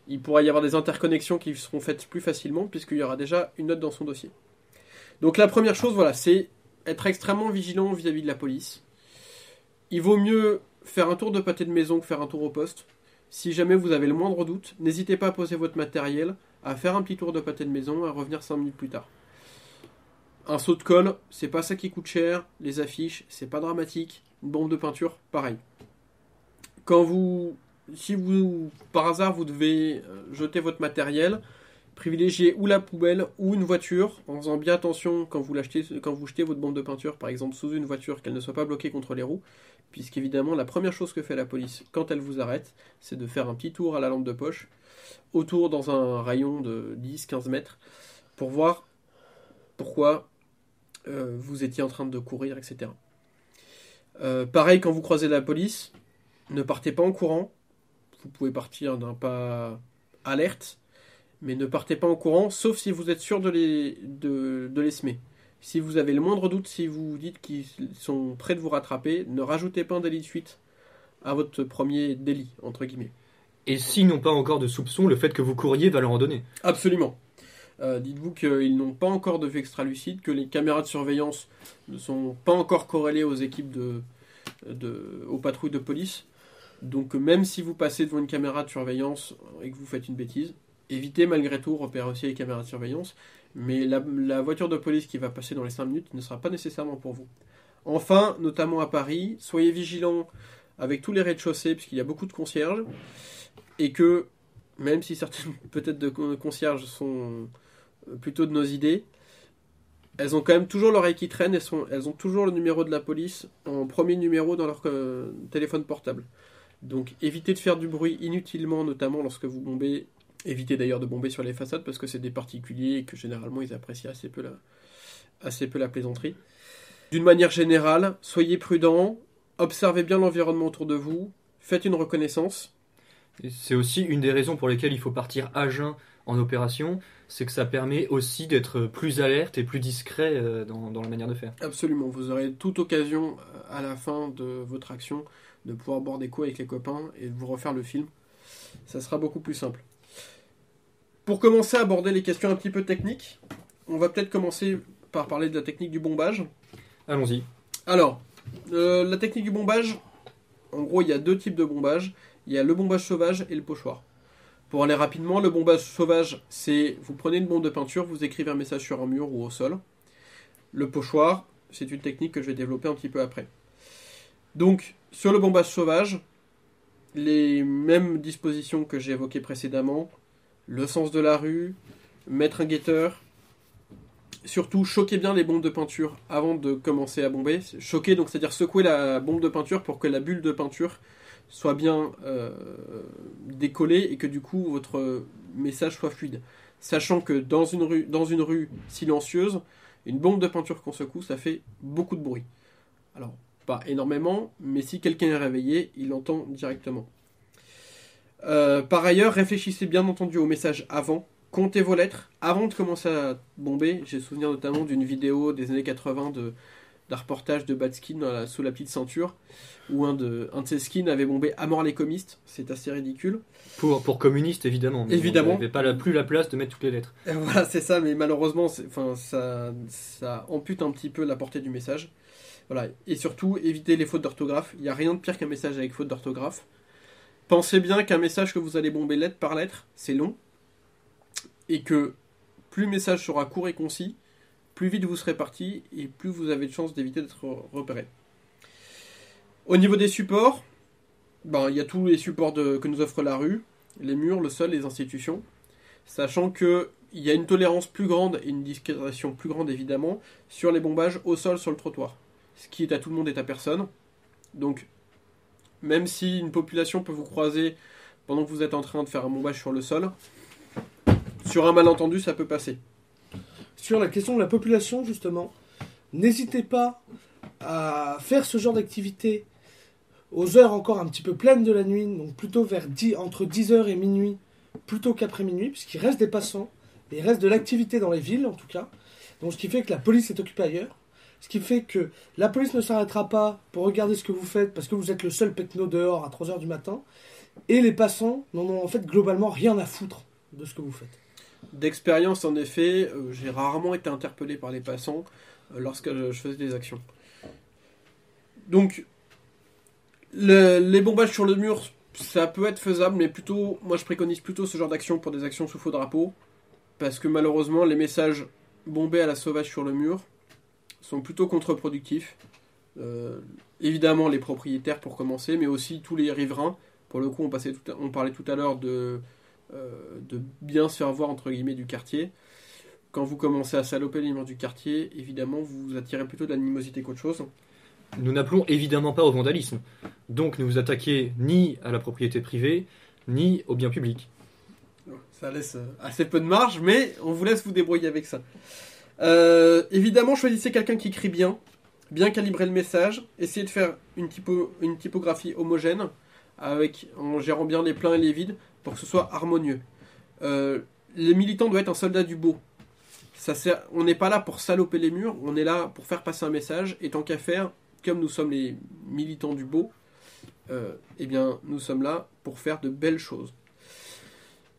il pourra y avoir des interconnexions qui seront faites plus facilement, puisqu'il y aura déjà une note dans son dossier. Donc la première chose, voilà, c'est être extrêmement vigilant vis-à-vis de la police. Il vaut mieux faire un tour de pâté de maison que faire un tour au poste. Si jamais vous avez le moindre doute, n'hésitez pas à poser votre matériel, à faire un petit tour de pâté de maison, et à revenir 5 minutes plus tard. Un saut de colle, c'est pas ça qui coûte cher. Les affiches, c'est pas dramatique. Une bombe de peinture, pareil. Si par hasard, vous devez jeter votre matériel, privilégiez ou la poubelle ou une voiture, en faisant bien attention quand vous jetez votre bombe de peinture, par exemple sous une voiture, qu'elle ne soit pas bloquée contre les roues, puisqu'évidemment, la première chose que fait la police quand elle vous arrête, c'est de faire un petit tour à la lampe de poche, autour dans un rayon de 10-15 mètres, pour voir pourquoi vous étiez en train de courir, etc. Pareil, quand vous croisez la police, ne partez pas en courant. Vous pouvez partir d'un pas alerte, mais ne partez pas en courant, sauf si vous êtes sûr de les semer. Si vous avez le moindre doute, si vous dites qu'ils sont prêts de vous rattraper, ne rajoutez pas un délit de fuite à votre premier délit, entre guillemets. Et s'ils n'ont pas encore de soupçons, le fait que vous couriez va leur en donner. Absolument. Dites-vous qu'ils n'ont pas encore de vue extra-lucide, que les caméras de surveillance ne sont pas encore corrélées aux équipes aux patrouilles de police. Donc même si vous passez devant une caméra de surveillance et que vous faites une bêtise, évitez malgré tout, repérez aussi les caméras de surveillance, mais la voiture de police qui va passer dans les 5 minutes ne sera pas nécessairement pour vous. Enfin, notamment à Paris, soyez vigilants avec tous les rez-de-chaussée, puisqu'il y a beaucoup de concierges, et que, même si certaines peut-être de concierges sont plutôt de nos idées, elles ont quand même toujours l'oreille qui traîne, elles ont toujours le numéro de la police en premier numéro dans leur téléphone portable. Donc évitez de faire du bruit inutilement, notamment lorsque vous bombez. Évitez d'ailleurs de bomber sur les façades parce que c'est des particuliers et que généralement ils apprécient assez peu la plaisanterie. D'une manière générale, soyez prudents, observez bien l'environnement autour de vous, faites une reconnaissance. Et c'est aussi une des raisons pour lesquelles il faut partir à jeun en opération, c'est que ça permet aussi d'être plus alerte et plus discret dans la manière de faire. Absolument, vous aurez toute occasion à la fin de votre action de pouvoir boire des coups avec les copains et de vous refaire le film. Ça sera beaucoup plus simple. Pour commencer à aborder les questions un petit peu techniques, on va peut-être commencer par parler de la technique du bombage. Allons-y. Alors, la technique du bombage, en gros, il y a 2 types de bombage. Il y a le bombage sauvage et le pochoir. Pour aller rapidement, le bombage sauvage, c'est vous prenez une bombe de peinture, vous écrivez un message sur un mur ou au sol. Le pochoir, c'est une technique que je vais développer un petit peu après. Donc, sur le bombage sauvage, les mêmes dispositions que j'ai évoquées précédemment, le sens de la rue, mettre un guetteur, surtout choquer bien les bombes de peinture avant de commencer à bomber. Choquer, donc c'est-à-dire secouer la bombe de peinture pour que la bulle de peinture soit bien décollée et que du coup votre message soit fluide. Sachant que dans une rue silencieuse, une bombe de peinture qu'on secoue, ça fait beaucoup de bruit. Alors, pas énormément, mais si quelqu'un est réveillé, il l'entend directement. Par ailleurs, réfléchissez bien entendu au message avant. Comptez vos lettres avant de commencer à bomber. J'ai souvenir notamment d'une vidéo des années 80 d'un reportage de Bad Skin sous la petite ceinture, où un de ses skins avait bombé à mort les comistes. C'est assez ridicule. Pour communistes, évidemment. Mais Évidemment. On n'avait pas plus la place de mettre toutes les lettres. Et voilà, c'est ça, mais malheureusement, ça ampute un petit peu la portée du message. Voilà. Et surtout, évitez les fautes d'orthographe. Il n'y a rien de pire qu'un message avec faute d'orthographe. Pensez bien qu'un message que vous allez bomber lettre par lettre, c'est long. Et que plus le message sera court et concis, plus vite vous serez parti et plus vous avez de chances d'éviter d'être repéré. Au niveau des supports, il y a tous les supports que nous offre la rue, les murs, le sol, les institutions. Sachant qu'il y a une tolérance plus grande et une discrétion plus grande évidemment sur les bombages au sol sur le trottoir. Ce qui est à tout le monde est à personne. Donc, même si une population peut vous croiser pendant que vous êtes en train de faire un bombage sur le sol, sur un malentendu, ça peut passer. Sur la question de la population, justement, n'hésitez pas à faire ce genre d'activité aux heures encore un petit peu pleines de la nuit, donc plutôt entre 10h et minuit, plutôt qu'après minuit, puisqu'il reste des passants, et il reste de l'activité dans les villes, en tout cas. Donc ce qui fait que la police est occupée ailleurs, ce qui fait que la police ne s'arrêtera pas pour regarder ce que vous faites, parce que vous êtes le seul pecno dehors à 3h du matin, et les passants n'en ont en fait globalement rien à foutre de ce que vous faites. D'expérience, en effet, j'ai rarement été interpellé par les passants lorsque je faisais des actions. Donc, les bombages sur le mur, ça peut être faisable, mais plutôt, moi je préconise plutôt ce genre d'action pour des actions sous faux drapeau, parce que malheureusement, les messages bombés à la sauvage sur le mur sont plutôt contre-productifs. Évidemment, les propriétaires pour commencer, mais aussi tous les riverains. Pour le coup, on parlait tout à l'heure de bien se faire voir entre guillemets du quartier. Quand vous commencez à saloper les murs du quartier, évidemment vous attirez plutôt de l'animosité qu'autre chose. Nous n'appelons évidemment pas au vandalisme. Donc ne vous attaquez ni à la propriété privée, ni au bien public. Ça laisse assez peu de marge, mais on vous laisse vous débrouiller avec ça. Évidemment, choisissez quelqu'un qui écrit bien calibrer le message, essayez de faire une typographie homogène, en gérant bien les pleins et les vides, pour que ce soit harmonieux. Les militants doivent être un soldat du beau. On n'est pas là pour saloper les murs, on est là pour faire passer un message, et tant qu'à faire, comme nous sommes les militants du beau, nous sommes là pour faire de belles choses.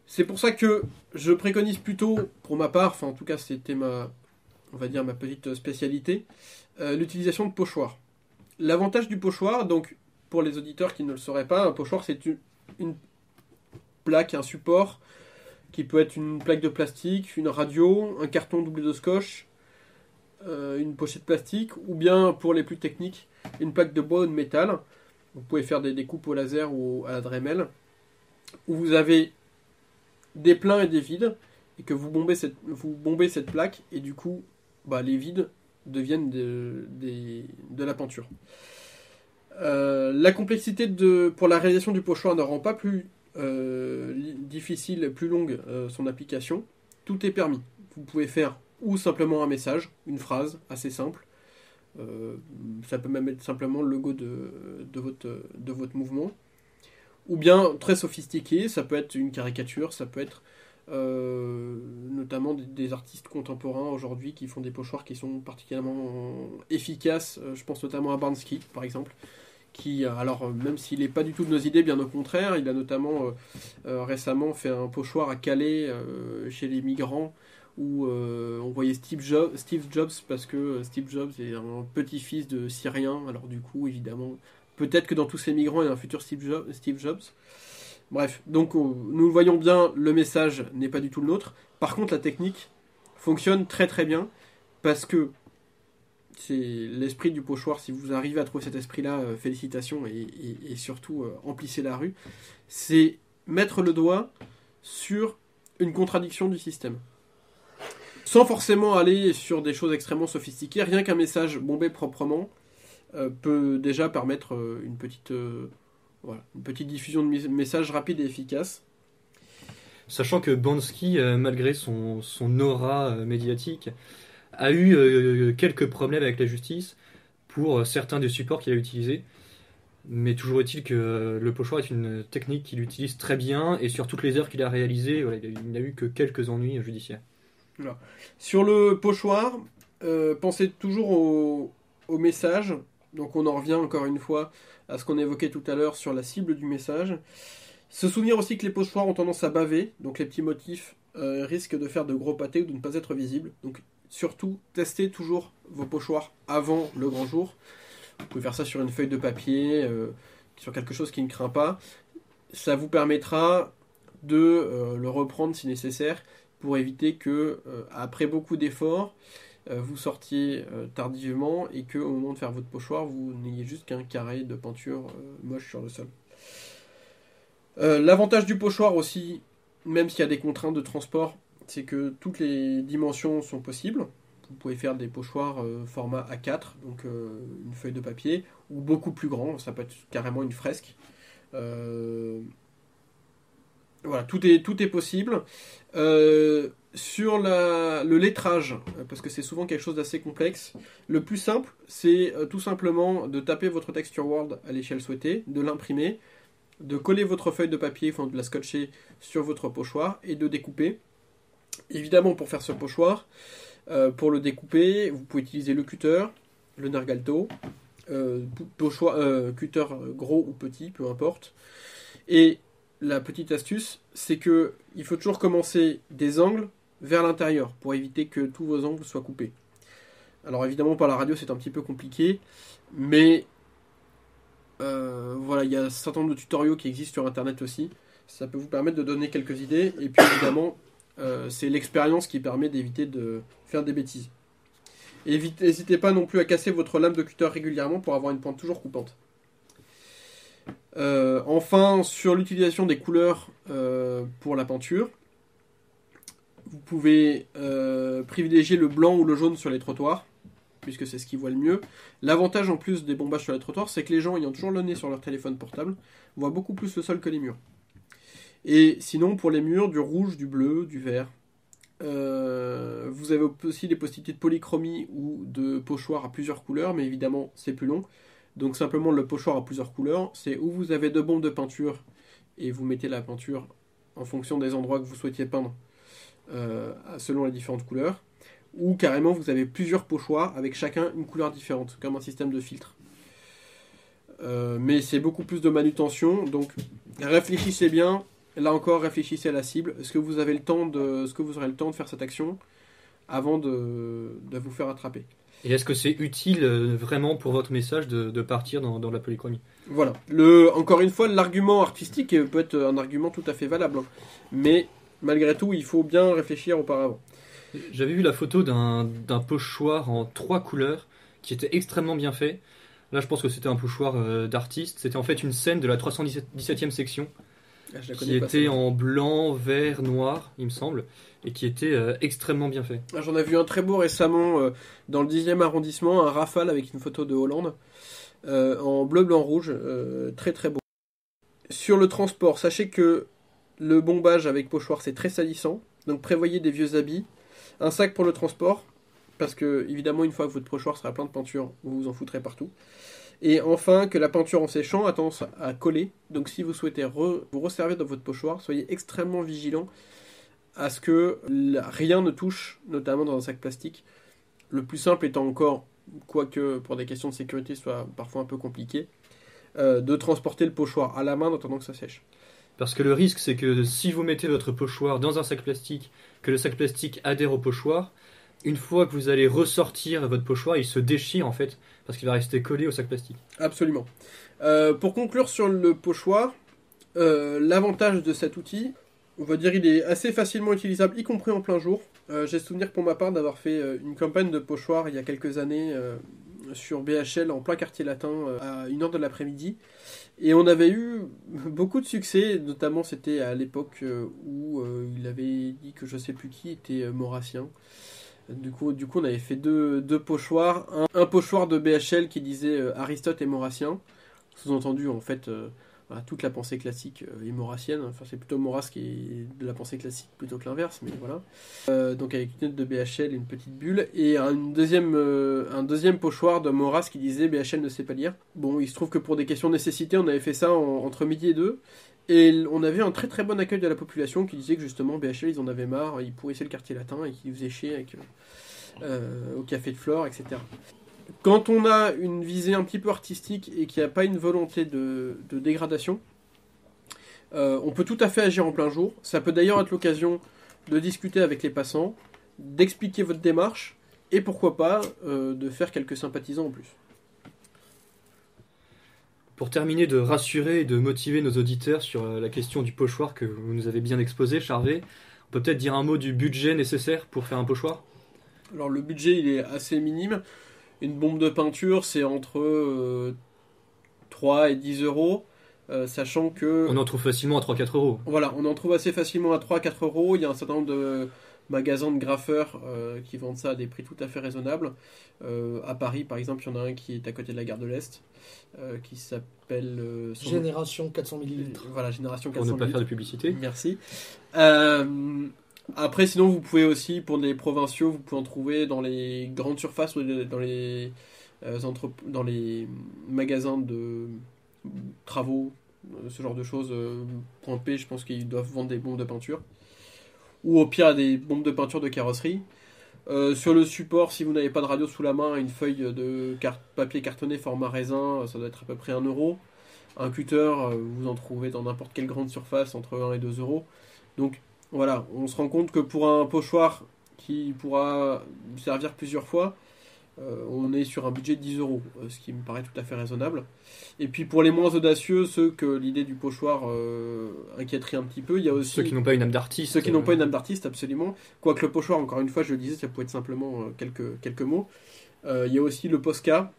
C'est pour ça que je préconise plutôt, pour ma part, en tout cas c'était ma petite spécialité, l'utilisation de pochoirs. L'avantage du pochoir, donc pour les auditeurs qui ne le sauraient pas, un pochoir c'est une plaque, un support qui peut être une plaque de plastique, une radio, un carton doublé de scotch, une pochette plastique, ou bien pour les plus techniques, une plaque de bois ou de métal. Vous pouvez faire des découpes au laser ou à la Dremel, où vous avez des pleins et des vides, et que vous bombez cette plaque, et du coup les vides deviennent de la peinture. La complexité pour la réalisation du pochoir ne rend pas plus difficile, plus longue son application. Tout est permis. Vous pouvez faire ou simplement un message, une phrase assez simple. Ça peut même être simplement le logo de votre mouvement. Ou bien très sophistiqué, ça peut être une caricature, ça peut être notamment des artistes contemporains aujourd'hui qui font des pochoirs qui sont particulièrement efficaces. Je pense notamment à Bansky par exemple, qui, alors même s'il n'est pas du tout de nos idées, bien au contraire, il a notamment récemment fait un pochoir à Calais chez les migrants où on voyait Steve Jobs, parce que Steve Jobs est un petit-fils de Syrien, alors du coup évidemment peut-être que dans tous ces migrants il y a un futur Steve Jobs. Bref, donc nous le voyons bien, le message n'est pas du tout le nôtre. Par contre la technique fonctionne très très bien, parce que c'est l'esprit du pochoir. Si vous arrivez à trouver cet esprit-là, félicitations, et surtout emplissez la rue. C'est mettre le doigt sur une contradiction du système. Sans forcément aller sur des choses extrêmement sophistiquées, rien qu'un message bombé proprement peut déjà permettre une petite diffusion de messages rapide et efficace. Sachant que Bansky, malgré son aura médiatique, a eu quelques problèmes avec la justice pour certains des supports qu'il a utilisés. Mais toujours est-il que le pochoir est une technique qu'il utilise très bien, et sur toutes les heures qu'il a réalisées, voilà, il n'a eu que quelques ennuis judiciaires. Voilà. Sur le pochoir, pensez toujours au message. Donc on en revient encore une fois à ce qu'on évoquait tout à l'heure sur la cible du message. Se souvenir aussi que les pochoirs ont tendance à baver, donc les petits motifs risquent de faire de gros pâtés ou de ne pas être visibles. Donc surtout, testez toujours vos pochoirs avant le grand jour. Vous pouvez faire ça sur une feuille de papier, sur quelque chose qui ne craint pas. Ça vous permettra de le reprendre si nécessaire pour éviter que, après beaucoup d'efforts, vous sortiez tardivement et qu'au moment de faire votre pochoir, vous n'ayez juste qu'un carré de peinture moche sur le sol. L'avantage du pochoir aussi, même s'il y a des contraintes de transport, c'est que toutes les dimensions sont possibles. Vous pouvez faire des pochoirs format A4, donc une feuille de papier, ou beaucoup plus grand, ça peut être carrément une fresque. Voilà, tout est possible. Sur le lettrage, parce que c'est souvent quelque chose d'assez complexe, le plus simple, c'est tout simplement de taper votre texture Word à l'échelle souhaitée, de l'imprimer, de coller votre feuille de papier, enfin de la scotcher sur votre pochoir et de découper. Évidemment, pour faire ce pochoir, pour le découper, vous pouvez utiliser le cutter, le Nargalto, cutter gros ou petit, peu importe. Et la petite astuce, c'est que il faut toujours commencer des angles vers l'intérieur pour éviter que tous vos angles soient coupés. Alors évidemment, par la radio, c'est un petit peu compliqué, mais voilà, il y a un certain nombre de tutoriaux qui existent sur Internet aussi. Ça peut vous permettre de donner quelques idées. Et puis évidemment, c'est l'expérience qui permet d'éviter de faire des bêtises. N'hésitez pas non plus à casser votre lame de cutter régulièrement pour avoir une pointe toujours coupante. Enfin, sur l'utilisation des couleurs pour la peinture, vous pouvez privilégier le blanc ou le jaune sur les trottoirs, puisque c'est ce qui voit le mieux. L'avantage en plus des bombages sur les trottoirs, c'est que les gens ayant toujours le nez sur leur téléphone portable voient beaucoup plus le sol que les murs. Et sinon, pour les murs, du rouge, du bleu, du vert. Vous avez aussi des possibilités de polychromie ou de pochoir à plusieurs couleurs, mais évidemment, c'est plus long. Donc simplement, le pochoir à plusieurs couleurs, c'est où vous avez deux bombes de peinture et vous mettez la peinture en fonction des endroits que vous souhaitiez peindre selon les différentes couleurs. Ou carrément, vous avez plusieurs pochoirs avec chacun une couleur différente, comme un système de filtre. Mais c'est beaucoup plus de manutention, donc réfléchissez bien. Là encore, réfléchissez à la cible. Est-ce que vous aurez le temps de faire cette action avant de vous faire attraper? Et est-ce que c'est utile vraiment pour votre message de partir dans la polychromie? Voilà. Encore une fois, l'argument artistique peut être un argument tout à fait valable. Hein. Mais malgré tout, il faut bien réfléchir auparavant. J'avais vu la photo d'un pochoir en 3 couleurs qui était extrêmement bien fait. Là, je pense que c'était un pochoir d'artiste. C'était en fait une scène de la 317e section. Qui était en blanc, vert, noir, il me semble, et qui était extrêmement bien fait. J'en ai vu un très beau récemment dans le 10e arrondissement, un Rafale avec une photo de Hollande, en bleu, blanc, rouge, très très beau. Sur le transport, sachez que le bombage avec pochoir c'est très salissant, donc prévoyez des vieux habits, un sac pour le transport, parce que évidemment une fois que votre pochoir sera plein de peinture, vous vous en foutrez partout. Et enfin, que la peinture en séchant a tendance à coller. Donc si vous souhaitez vous resservir dans votre pochoir, soyez extrêmement vigilant à ce que rien ne touche, notamment dans un sac plastique. Le plus simple étant encore, quoique pour des questions de sécurité soit parfois un peu compliqué, de transporter le pochoir à la main en attendant que ça sèche. Parce que le risque, c'est que si vous mettez votre pochoir dans un sac plastique, que le sac plastique adhère au pochoir, une fois que vous allez ressortir votre pochoir, il se déchire en fait, parce qu'il va rester collé au sac plastique. Absolument. Pour conclure sur le pochoir, l'avantage de cet outil, on va dire il est assez facilement utilisable, y compris en plein jour. J'ai souvenir pour ma part d'avoir fait une campagne de pochoir il y a quelques années sur BHL en plein quartier latin à 1h de l'après-midi. Et on avait eu beaucoup de succès, notamment c'était à l'époque où il avait dit que je sais plus qui était maurassien. Du coup, on avait fait deux pochoirs. Un pochoir de BHL qui disait Aristote est maurassien. Sous-entendu, en fait, voilà, toute la pensée classique est maurassienne. Enfin, c'est plutôt Maurras qui est de la pensée classique plutôt que l'inverse, mais voilà. Donc avec une note de BHL et une petite bulle. Et un deuxième pochoir de Maurras qui disait BHL ne sait pas lire. Bon, il se trouve que pour des questions de nécessité, on avait fait ça entre midi et 2. Et on avait un très très bon accueil de la population qui disait que justement BHL ils en avaient marre, ils pourrissaient le quartier latin et qu'ils faisaient chier avec, au café de Flore, etc. Quand on a une visée un petit peu artistique et qu'il n'y a pas une volonté de dégradation, on peut tout à fait agir en plein jour. Ça peut d'ailleurs être l'occasion de discuter avec les passants, d'expliquer votre démarche et pourquoi pas de faire quelques sympathisants en plus. Pour terminer de rassurer et de motiver nos auditeurs sur la question du pochoir que vous nous avez bien exposé, Charvet, on peut peut-être dire un mot du budget nécessaire pour faire un pochoir ? Alors le budget il est assez minime. Une bombe de peinture c'est entre 3 et 10 euros, sachant que... On en trouve facilement à 3-4 euros. Voilà, on en trouve assez facilement à 3-4 euros. Il y a un certain nombre de magasins de graffeurs qui vendent ça à des prix tout à fait raisonnables. À Paris par exemple, il y en a un qui est à côté de la gare de l'Est. Qui s'appelle Génération 400 ml. Voilà, Génération 400 Pour ne pas ml. faire de publicité. Merci. Après, sinon, vous pouvez aussi, pour des provinciaux, vous pouvez en trouver dans les grandes surfaces ou dans les magasins de travaux, ce genre de choses. Point P, je pense qu'ils doivent vendre des bombes de peinture. Ou au pire, des bombes de peinture de carrosserie. Sur le support, si vous n'avez pas de radio sous la main, une feuille de papier cartonné format raisin, ça doit être à peu près 1 euro. Un cutter, vous en trouvez dans n'importe quelle grande surface entre 1 et 2 euros. Donc voilà, on se rend compte que pour un pochoir qui pourra servir plusieurs fois, on est sur un budget de 10 euros, ce qui me paraît tout à fait raisonnable. Et puis pour les moins audacieux, ceux que l'idée du pochoir inquiéterait un petit peu, il y a aussi... Ceux qui n'ont pas une âme d'artiste. Ceux qui n'ont pas une âme d'artiste, absolument. Quoique le pochoir, encore une fois, je le disais, ça peut être simplement quelques mots. Il y a aussi le Posca,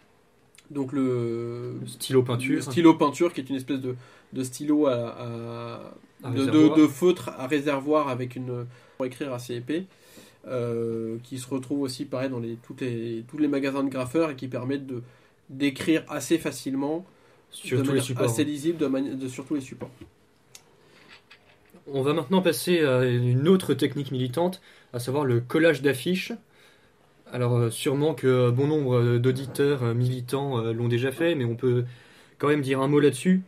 donc le stylo peinture. Le stylo peinture, qui est une espèce de stylo de feutre à réservoir avec pour écrire assez épais. Qui se retrouve aussi pareil dans tous les magasins de graffeurs et qui permettent d'écrire assez facilement sur tous les supports, assez lisible sur tous les supports. On va maintenant passer à une autre technique militante, à savoir le collage d'affiches. Alors sûrement que bon nombre d'auditeurs militants l'ont déjà fait, mais on peut quand même dire un mot là-dessus.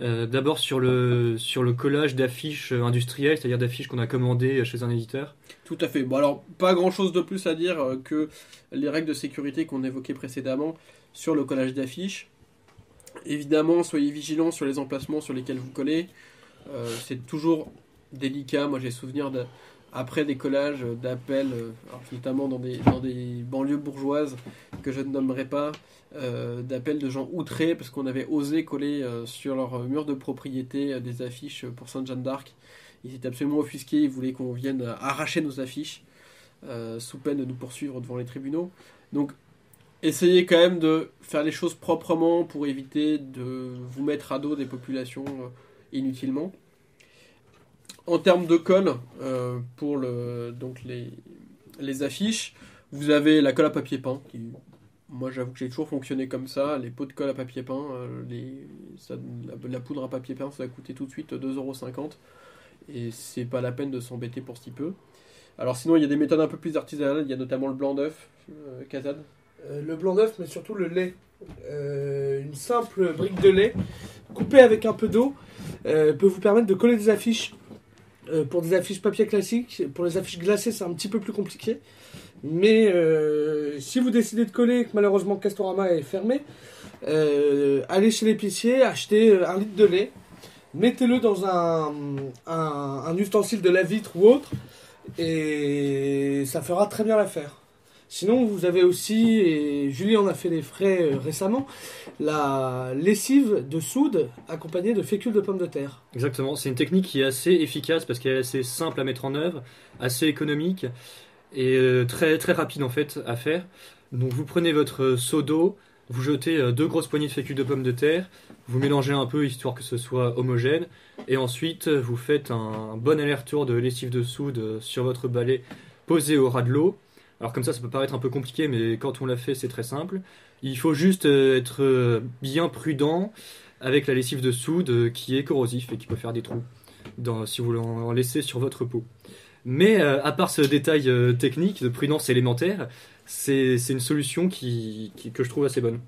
D'abord sur le collage d'affiches industrielles, c'est-à-dire d'affiches qu'on a commandées chez un éditeur. Tout à fait. Bon alors, pas grand-chose de plus à dire que les règles de sécurité qu'on évoquait précédemment sur le collage d'affiches. Évidemment, soyez vigilants sur les emplacements sur lesquels vous collez. C'est toujours délicat. Moi, j'ai souvenir après des collages d'appels, notamment dans des banlieues bourgeoises que je ne nommerai pas, d'appels de gens outrés parce qu'on avait osé coller sur leur mur de propriété des affiches pour Sainte-Jeanne d'Arc. Ils étaient absolument offusqués, ils voulaient qu'on vienne arracher nos affiches sous peine de nous poursuivre devant les tribunaux. Donc essayez quand même de faire les choses proprement pour éviter de vous mettre à dos des populations inutilement. En termes de colle, pour les affiches, vous avez la colle à papier peint, qui, moi j'avoue que j'ai toujours fonctionné comme ça, les pots de colle à papier peint, la poudre à papier peint, ça a coûté tout de suite 2,50 €, et c'est pas la peine de s'embêter pour si peu. Alors sinon, il y a des méthodes un peu plus artisanales, il y a notamment le blanc d'œuf, Kazad. Le blanc d'œuf, mais surtout le lait. Une simple brique de lait, coupée avec un peu d'eau, peut vous permettre de coller des affiches. Pour des affiches papier classiques, pour les affiches glacées, c'est un petit peu plus compliqué. Mais si vous décidez de coller et que malheureusement Castorama est fermé, allez chez l'épicier, achetez 1 litre de lait, mettez-le dans un ustensile de lave-vitre ou autre, et ça fera très bien l'affaire. Sinon, vous avez aussi, et Julie en a fait les frais récemment, la lessive de soude accompagnée de fécule de pommes de terre. Exactement, c'est une technique qui est assez efficace parce qu'elle est assez simple à mettre en œuvre, assez économique et très, très rapide en fait à faire. Donc vous prenez votre seau d'eau, vous jetez 2 grosses poignées de fécule de pommes de terre, vous mélangez un peu histoire que ce soit homogène, et ensuite vous faites un bon aller-retour de lessive de soude sur votre balai posé au ras de l'eau. Alors comme ça peut paraître un peu compliqué, mais quand on l'a fait, c'est très simple. Il faut juste être bien prudent avec la lessive de soude qui est corrosif et qui peut faire des trous si vous en laissez sur votre peau. Mais à part ce détail technique de prudence élémentaire, c'est une solution que je trouve assez bonne.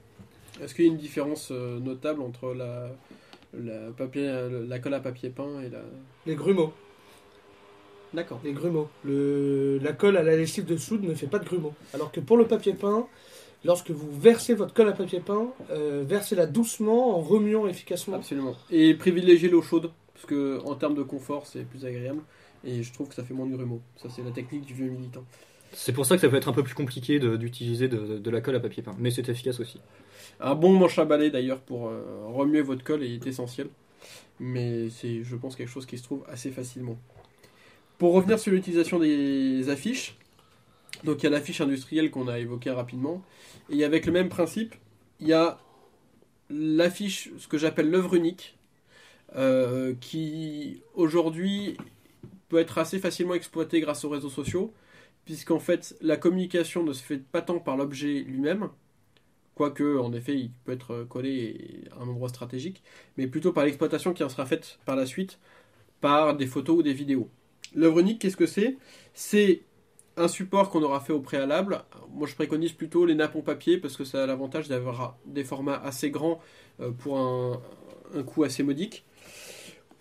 Est-ce qu'il y a une différence notable entre la colle à papier peint et la... Les grumeaux. D'accord. Les grumeaux. La colle à la lessive de soude ne fait pas de grumeaux. Alors que pour le papier peint, lorsque vous versez votre colle à papier peint, versez-la doucement en remuant efficacement. Absolument. Et privilégiez l'eau chaude, parce que en termes de confort, c'est plus agréable. Et je trouve que ça fait moins de grumeaux. Ça, c'est la technique du vieux militant. C'est pour ça que ça peut être un peu plus compliqué d'utiliser de la colle à papier peint, mais c'est efficace aussi. Un bon manche à balai d'ailleurs pour remuer votre colle est essentiel. Mais c'est, je pense, quelque chose qui se trouve assez facilement. Pour revenir sur l'utilisation des affiches, donc il y a l'affiche industrielle qu'on a évoquée rapidement, et avec le même principe, il y a l'affiche, ce que j'appelle l'œuvre unique, qui aujourd'hui peut être assez facilement exploitée grâce aux réseaux sociaux, puisqu'en fait la communication ne se fait pas tant par l'objet lui-même, quoique en effet il peut être collé à un endroit stratégique, mais plutôt par l'exploitation qui en sera faite par la suite, par des photos ou des vidéos. L'œuvre unique, qu'est-ce que c'est ? C'est un support qu'on aura fait au préalable. Moi, je préconise plutôt les nappes en papier parce que ça a l'avantage d'avoir des formats assez grands pour un coût assez modique.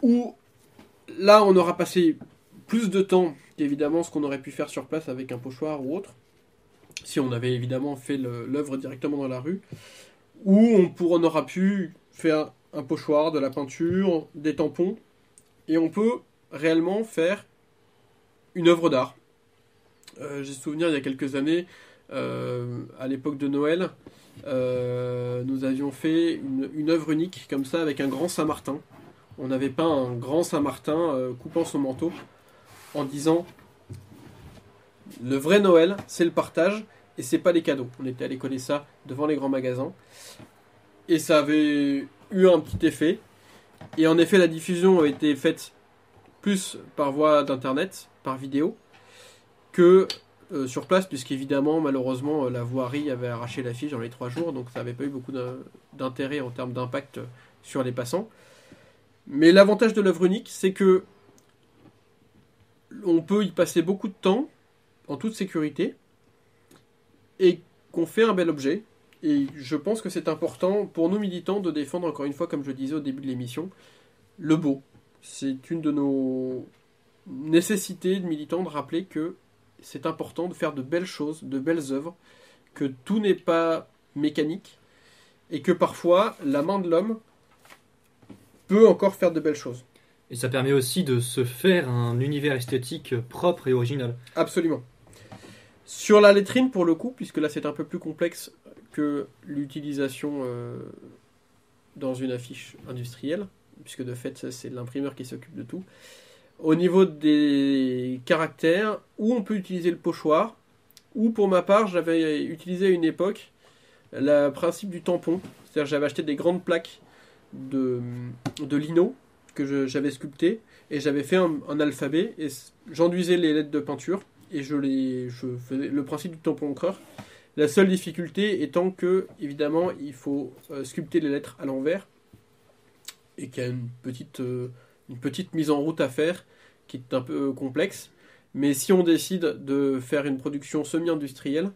Où là, on aura passé plus de temps qu'évidemment ce qu'on aurait pu faire sur place avec un pochoir ou autre, si on avait évidemment fait l'œuvre directement dans la rue, où on aura pu faire un pochoir, de la peinture, des tampons, et on peut réellement faire une œuvre d'art. J'ai souvenir il y a quelques années, à l'époque de Noël, nous avions fait une œuvre unique comme ça avec un grand Saint-Martin. On avait peint un grand Saint-Martin coupant son manteau en disant le vrai Noël c'est le partage et c'est pas les cadeaux. On était allé coller ça devant les grands magasins et ça avait eu un petit effet. Et en effet la diffusion a été faite plus par voie d'internet, par vidéo, que sur place, puisqu'évidemment, malheureusement, la voirie avait arraché l'affiche dans les 3 jours, donc ça n'avait pas eu beaucoup d'intérêt en termes d'impact sur les passants. Mais l'avantage de l'œuvre unique, c'est que on peut y passer beaucoup de temps, en toute sécurité, et qu'on fait un bel objet. Et je pense que c'est important pour nous militants de défendre, encore une fois, comme je le disais au début de l'émission, le beau. C'est une de nos nécessités de militants de rappeler que c'est important de faire de belles choses, de belles œuvres, que tout n'est pas mécanique et que parfois la main de l'homme peut encore faire de belles choses. Et ça permet aussi de se faire un univers esthétique propre et original. Absolument. Sur la lettrine, pour le coup, puisque là c'est un peu plus complexe que l'utilisation dans une affiche industrielle, puisque de fait c'est l'imprimeur qui s'occupe de tout. Au niveau des caractères, où on peut utiliser le pochoir, ou pour ma part j'avais utilisé à une époque le principe du tampon, c'est-à-dire j'avais acheté des grandes plaques de lino que j'avais sculpté et j'avais fait un alphabet et j'enduisais les lettres de peinture et je faisais le principe du tampon encreur. La seule difficulté étant que évidemment il faut sculpter les lettres à l'envers et qu'il y a une petite mise en route à faire qui est un peu complexe. Mais si on décide de faire une production semi-industrielle,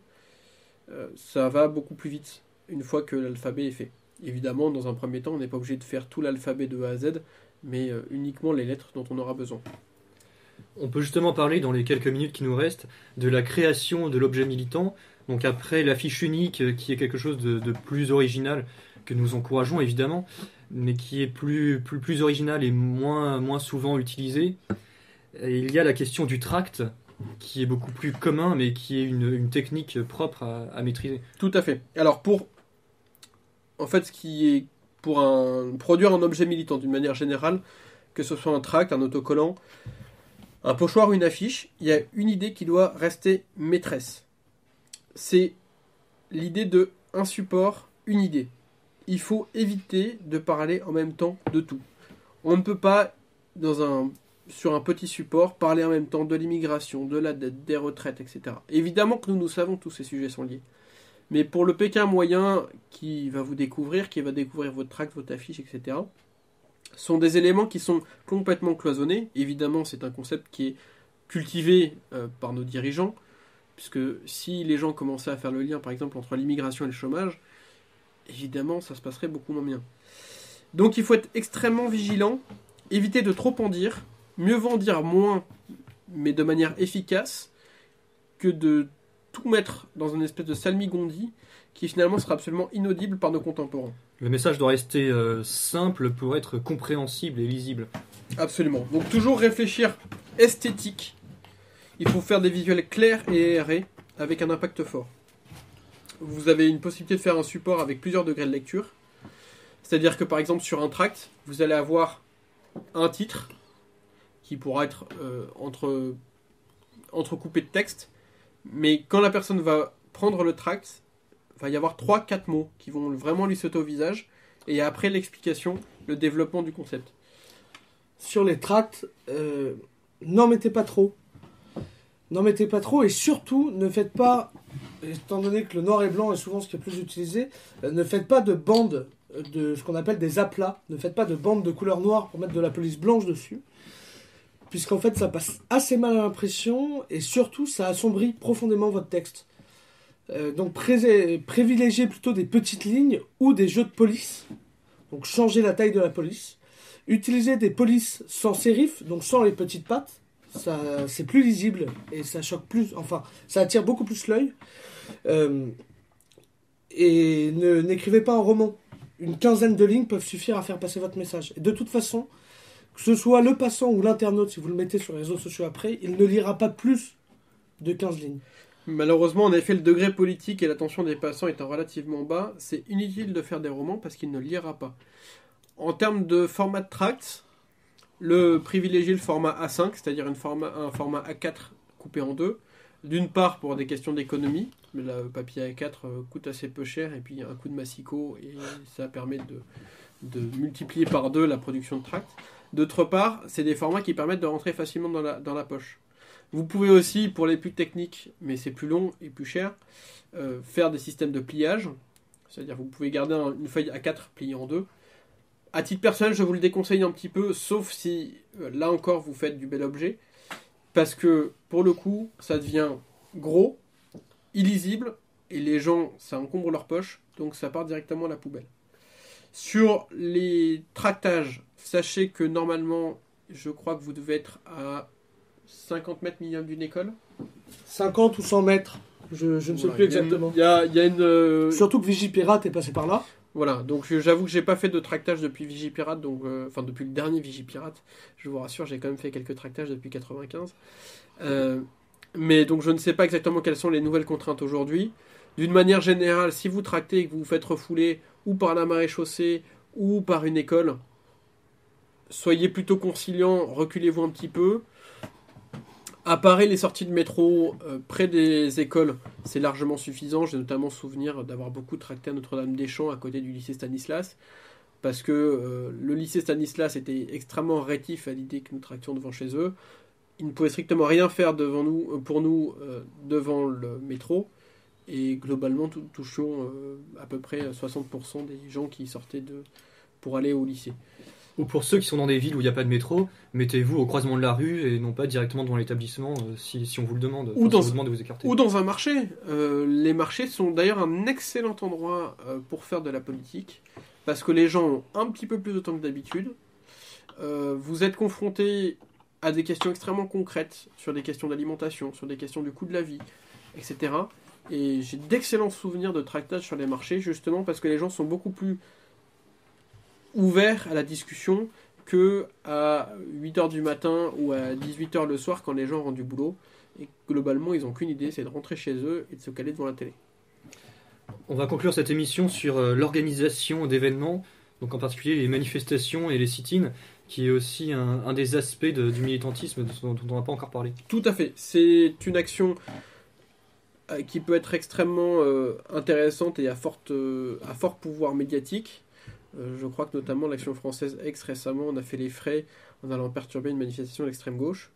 ça va beaucoup plus vite une fois que l'alphabet est fait. Évidemment, dans un premier temps, on n'est pas obligé de faire tout l'alphabet de A à Z, mais uniquement les lettres dont on aura besoin. On peut justement parler, dans les quelques minutes qui nous restent, de la création de l'objet militant. Donc après l'affiche unique, qui est quelque chose de plus original, que nous encourageons évidemment, mais qui est plus original et moins souvent utilisé. Et il y a la question du tract, qui est beaucoup plus commun, mais qui est une technique propre à maîtriser. Tout à fait. Alors en fait, ce qui est pour produire un objet militant d'une manière générale, que ce soit un tract, un autocollant, un pochoir ou une affiche, il y a une idée qui doit rester maîtresse. C'est l'idée de un support, une idée. Il faut éviter de parler en même temps de tout. On ne peut pas, dans un sur un petit support, parler en même temps de l'immigration, de la dette, des retraites, etc. Évidemment que nous savons que tous ces sujets sont liés. Mais pour le Pékin moyen qui va vous découvrir, qui va découvrir votre tract, votre affiche, etc., sont des éléments qui sont complètement cloisonnés. Évidemment, c'est un concept qui est cultivé par nos dirigeants, puisque si les gens commençaient à faire le lien, par exemple, entre l'immigration et le chômage, évidemment, ça se passerait beaucoup moins bien. Donc il faut être extrêmement vigilant, éviter de trop en dire, mieux vaut en dire moins, mais de manière efficace, que de tout mettre dans une espèce de salmigondi qui finalement sera absolument inaudible par nos contemporains. Le message doit rester simple pour être compréhensible et lisible. Absolument. Donc toujours réfléchir esthétique. Il faut faire des visuels clairs et aérés avec un impact fort. Vous avez une possibilité de faire un support avec plusieurs degrés de lecture. C'est-à-dire que par exemple sur un tract, vous allez avoir un titre qui pourra être entrecoupé de texte. Mais quand la personne va prendre le tract, il va y avoir 3-4 mots qui vont vraiment lui sauter au visage. Et après l'explication, le développement du concept. Sur les tracts, n'en mettez pas trop. N'en mettez pas trop et surtout ne faites pas, étant donné que le noir et blanc est souvent ce qui est plus utilisé, ne faites pas de bandes de ce qu'on appelle des aplats. Ne faites pas de bandes de couleur noire pour mettre de la police blanche dessus. Puisqu'en fait ça passe assez mal à l'impression et surtout ça assombrit profondément votre texte. Donc privilégiez plutôt des petites lignes ou des jeux de police. Donc changez la taille de la police. Utilisez des polices sans sérif, donc sans les petites pattes. Ça, c'est plus lisible et ça choque plus, enfin ça attire beaucoup plus l'œil. Et n'écrivez pas un roman. Une quinzaine de lignes peuvent suffire à faire passer votre message. Et de toute façon, que ce soit le passant ou l'internaute, si vous le mettez sur les réseaux sociaux après, il ne lira pas plus de 15 lignes. Malheureusement, en effet, le degré politique et l'attention des passants étant relativement bas, c'est inutile de faire des romans parce qu'il ne lira pas. En termes de format de tract, privilégier le format A5, c'est-à-dire un format A4 coupé en deux. D'une part pour des questions d'économie, mais le papier A4 coûte assez peu cher et puis un coup de massicot et ça permet de multiplier par 2 la production de tracts. D'autre part, c'est des formats qui permettent de rentrer facilement dans la poche. Vous pouvez aussi, pour les plus techniques, mais c'est plus long et plus cher, faire des systèmes de pliage. C'est-à-dire vous pouvez garder une feuille A4 pliée en deux. À titre personnel, je vous le déconseille un petit peu, sauf si, là encore, vous faites du bel objet. Parce que, pour le coup, ça devient gros, illisible, et les gens, ça encombre leur poche, donc ça part directement à la poubelle. Sur les tractages, sachez que normalement, je crois que vous devez être à 50 mètres minimum d'une école. 50 ou 100 mètres, je ne sais plus exactement. Il y a une... Surtout que Vigipirate est passé par là. Voilà, donc j'avoue que j'ai pas fait de tractage depuis Vigipirate, donc enfin depuis le dernier Vigipirate. Je vous rassure, j'ai quand même fait quelques tractages depuis 95. Mais donc je ne sais pas exactement quelles sont les nouvelles contraintes aujourd'hui. D'une manière générale, si vous tractez et que vous vous faites refouler ou par la maréchaussée ou par une école, soyez plutôt conciliant, reculez-vous un petit peu. Apparer les sorties de métro près des écoles, c'est largement suffisant. J'ai notamment souvenir d'avoir beaucoup tracté à Notre-Dame-des-Champs à côté du lycée Stanislas, parce que le lycée Stanislas était extrêmement rétif à l'idée que nous tractions devant chez eux. Ils ne pouvaient strictement rien faire pour nous devant le métro, et globalement nous touchions à peu près 60% des gens qui sortaient pour aller au lycée. Ou pour ceux qui sont dans des villes où il n'y a pas de métro, mettez-vous au croisement de la rue et non pas directement devant l'établissement si on vous le demande. Ou, si on vous demande de vous écarter. Ou dans un marché. Les marchés sont d'ailleurs un excellent endroit pour faire de la politique, parce que les gens ont un petit peu plus de temps que d'habitude. Vous êtes confrontés à des questions extrêmement concrètes sur des questions d'alimentation, sur des questions du coût de la vie, etc. Et j'ai d'excellents souvenirs de tractage sur les marchés, justement parce que les gens sont beaucoup plus ouvert à la discussion que à 8h du matin ou à 18h le soir quand les gens rentrent du boulot. Et globalement, ils n'ont qu'une idée, c'est de rentrer chez eux et de se caler devant la télé. On va conclure cette émission sur l'organisation d'événements, donc en particulier les manifestations et les sit-ins, qui est aussi un des aspects du militantisme dont on n'a pas encore parlé. Tout à fait. C'est une action qui peut être extrêmement intéressante et à fort pouvoir médiatique. Je crois que notamment l'Action française ex récemment on a fait les frais en allant perturber une manifestation de l'extrême gauche.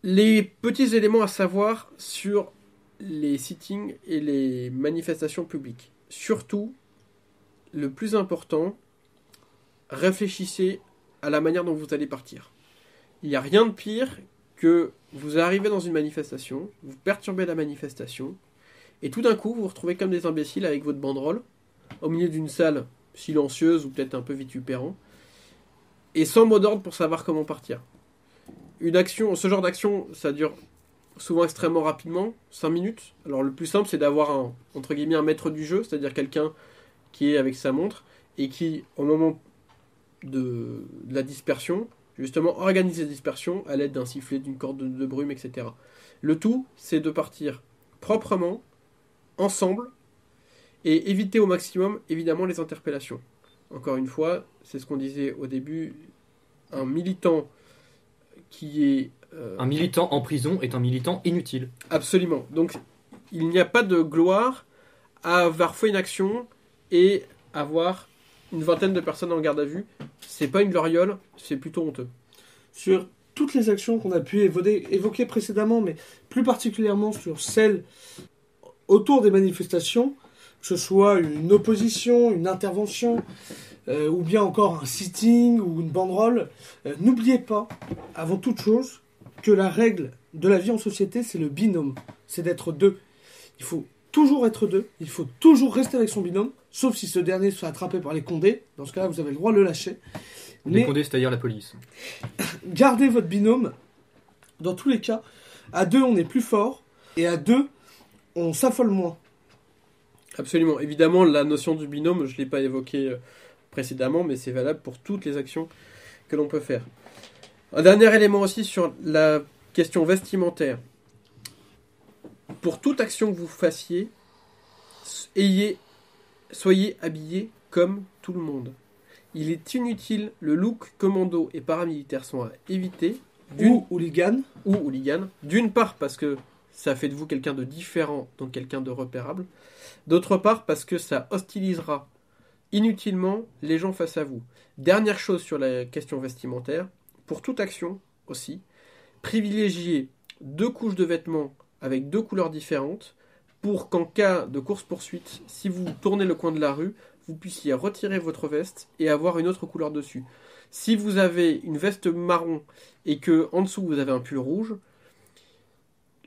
Les petits éléments à savoir sur les sittings et les manifestations publiques. Surtout, le plus important, réfléchissez à la manière dont vous allez partir. Il n'y a rien de pire que vous arrivez dans une manifestation, vous perturbez la manifestation, et tout d'un coup vous vous retrouvez comme des imbéciles avec votre banderole, au milieu d'une salle silencieuse ou peut-être un peu vitupérant, et sans mot d'ordre pour savoir comment partir. Ce genre d'action, ça dure souvent extrêmement rapidement, 5 minutes. Alors le plus simple, c'est d'avoir entre guillemets un maître du jeu, c'est-à-dire quelqu'un qui est avec sa montre et qui, au moment de la dispersion, justement organise la dispersion à l'aide d'un sifflet, d'une corde de brume, etc. Le tout, c'est de partir proprement, ensemble, et éviter au maximum, évidemment, les interpellations. Encore une fois, c'est ce qu'on disait au début, un militant qui est... Un militant en prison est un militant inutile. Absolument. Donc, il n'y a pas de gloire à avoir fait une action et avoir une vingtaine de personnes en garde à vue. C'est pas une gloriole, c'est plutôt honteux. Sur toutes les actions qu'on a pu évoquer précédemment, mais plus particulièrement sur celles autour des manifestations, que ce soit une opposition, une intervention, ou bien encore un sitting ou une banderole, n'oubliez pas, avant toute chose, que la règle de la vie en société, c'est le binôme. C'est d'être deux. Il faut toujours être deux. Il faut toujours rester avec son binôme, sauf si ce dernier se fait attraper par les condés. Dans ce cas-là, vous avez le droit de le lâcher. Les condés, c'est-à-dire la police. Gardez votre binôme. Dans tous les cas, à deux, on est plus fort. Et à deux, on s'affole moins. Absolument. Évidemment, la notion du binôme, je ne l'ai pas évoquée précédemment, mais c'est valable pour toutes les actions que l'on peut faire. Un dernier élément aussi sur la question vestimentaire. Pour toute action que vous fassiez, soyez habillés comme tout le monde. Il est inutile, le look commando et paramilitaire sont à éviter. Ou hooligan. D'une part parce que ça fait de vous quelqu'un de différent, donc quelqu'un de repérable. D'autre part parce que ça hostilisera inutilement les gens face à vous. Dernière chose sur la question vestimentaire, pour toute action aussi, privilégiez 2 couches de vêtements avec 2 couleurs différentes pour qu'en cas de course-poursuite, si vous tournez le coin de la rue, vous puissiez retirer votre veste et avoir une autre couleur dessus. Si vous avez une veste marron et que en dessous vous avez un pull rouge,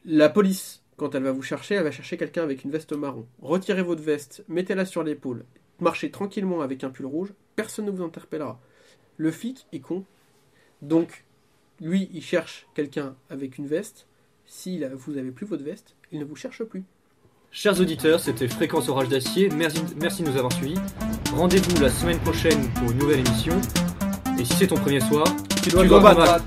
la police, quand elle va vous chercher, elle va chercher quelqu'un avec une veste marron. Retirez votre veste, mettez-la sur l'épaule, marchez tranquillement avec un pull rouge, personne ne vous interpellera. Le flic est con, donc lui il cherche quelqu'un avec une veste. Si vous n'avez plus votre veste, il ne vous cherche plus. Chers auditeurs, c'était Fréquence Orage d'Acier. Merci de nous avoir suivis. Rendez-vous la semaine prochaine pour une nouvelle émission. Et si c'est ton premier soir, tu dois combattre.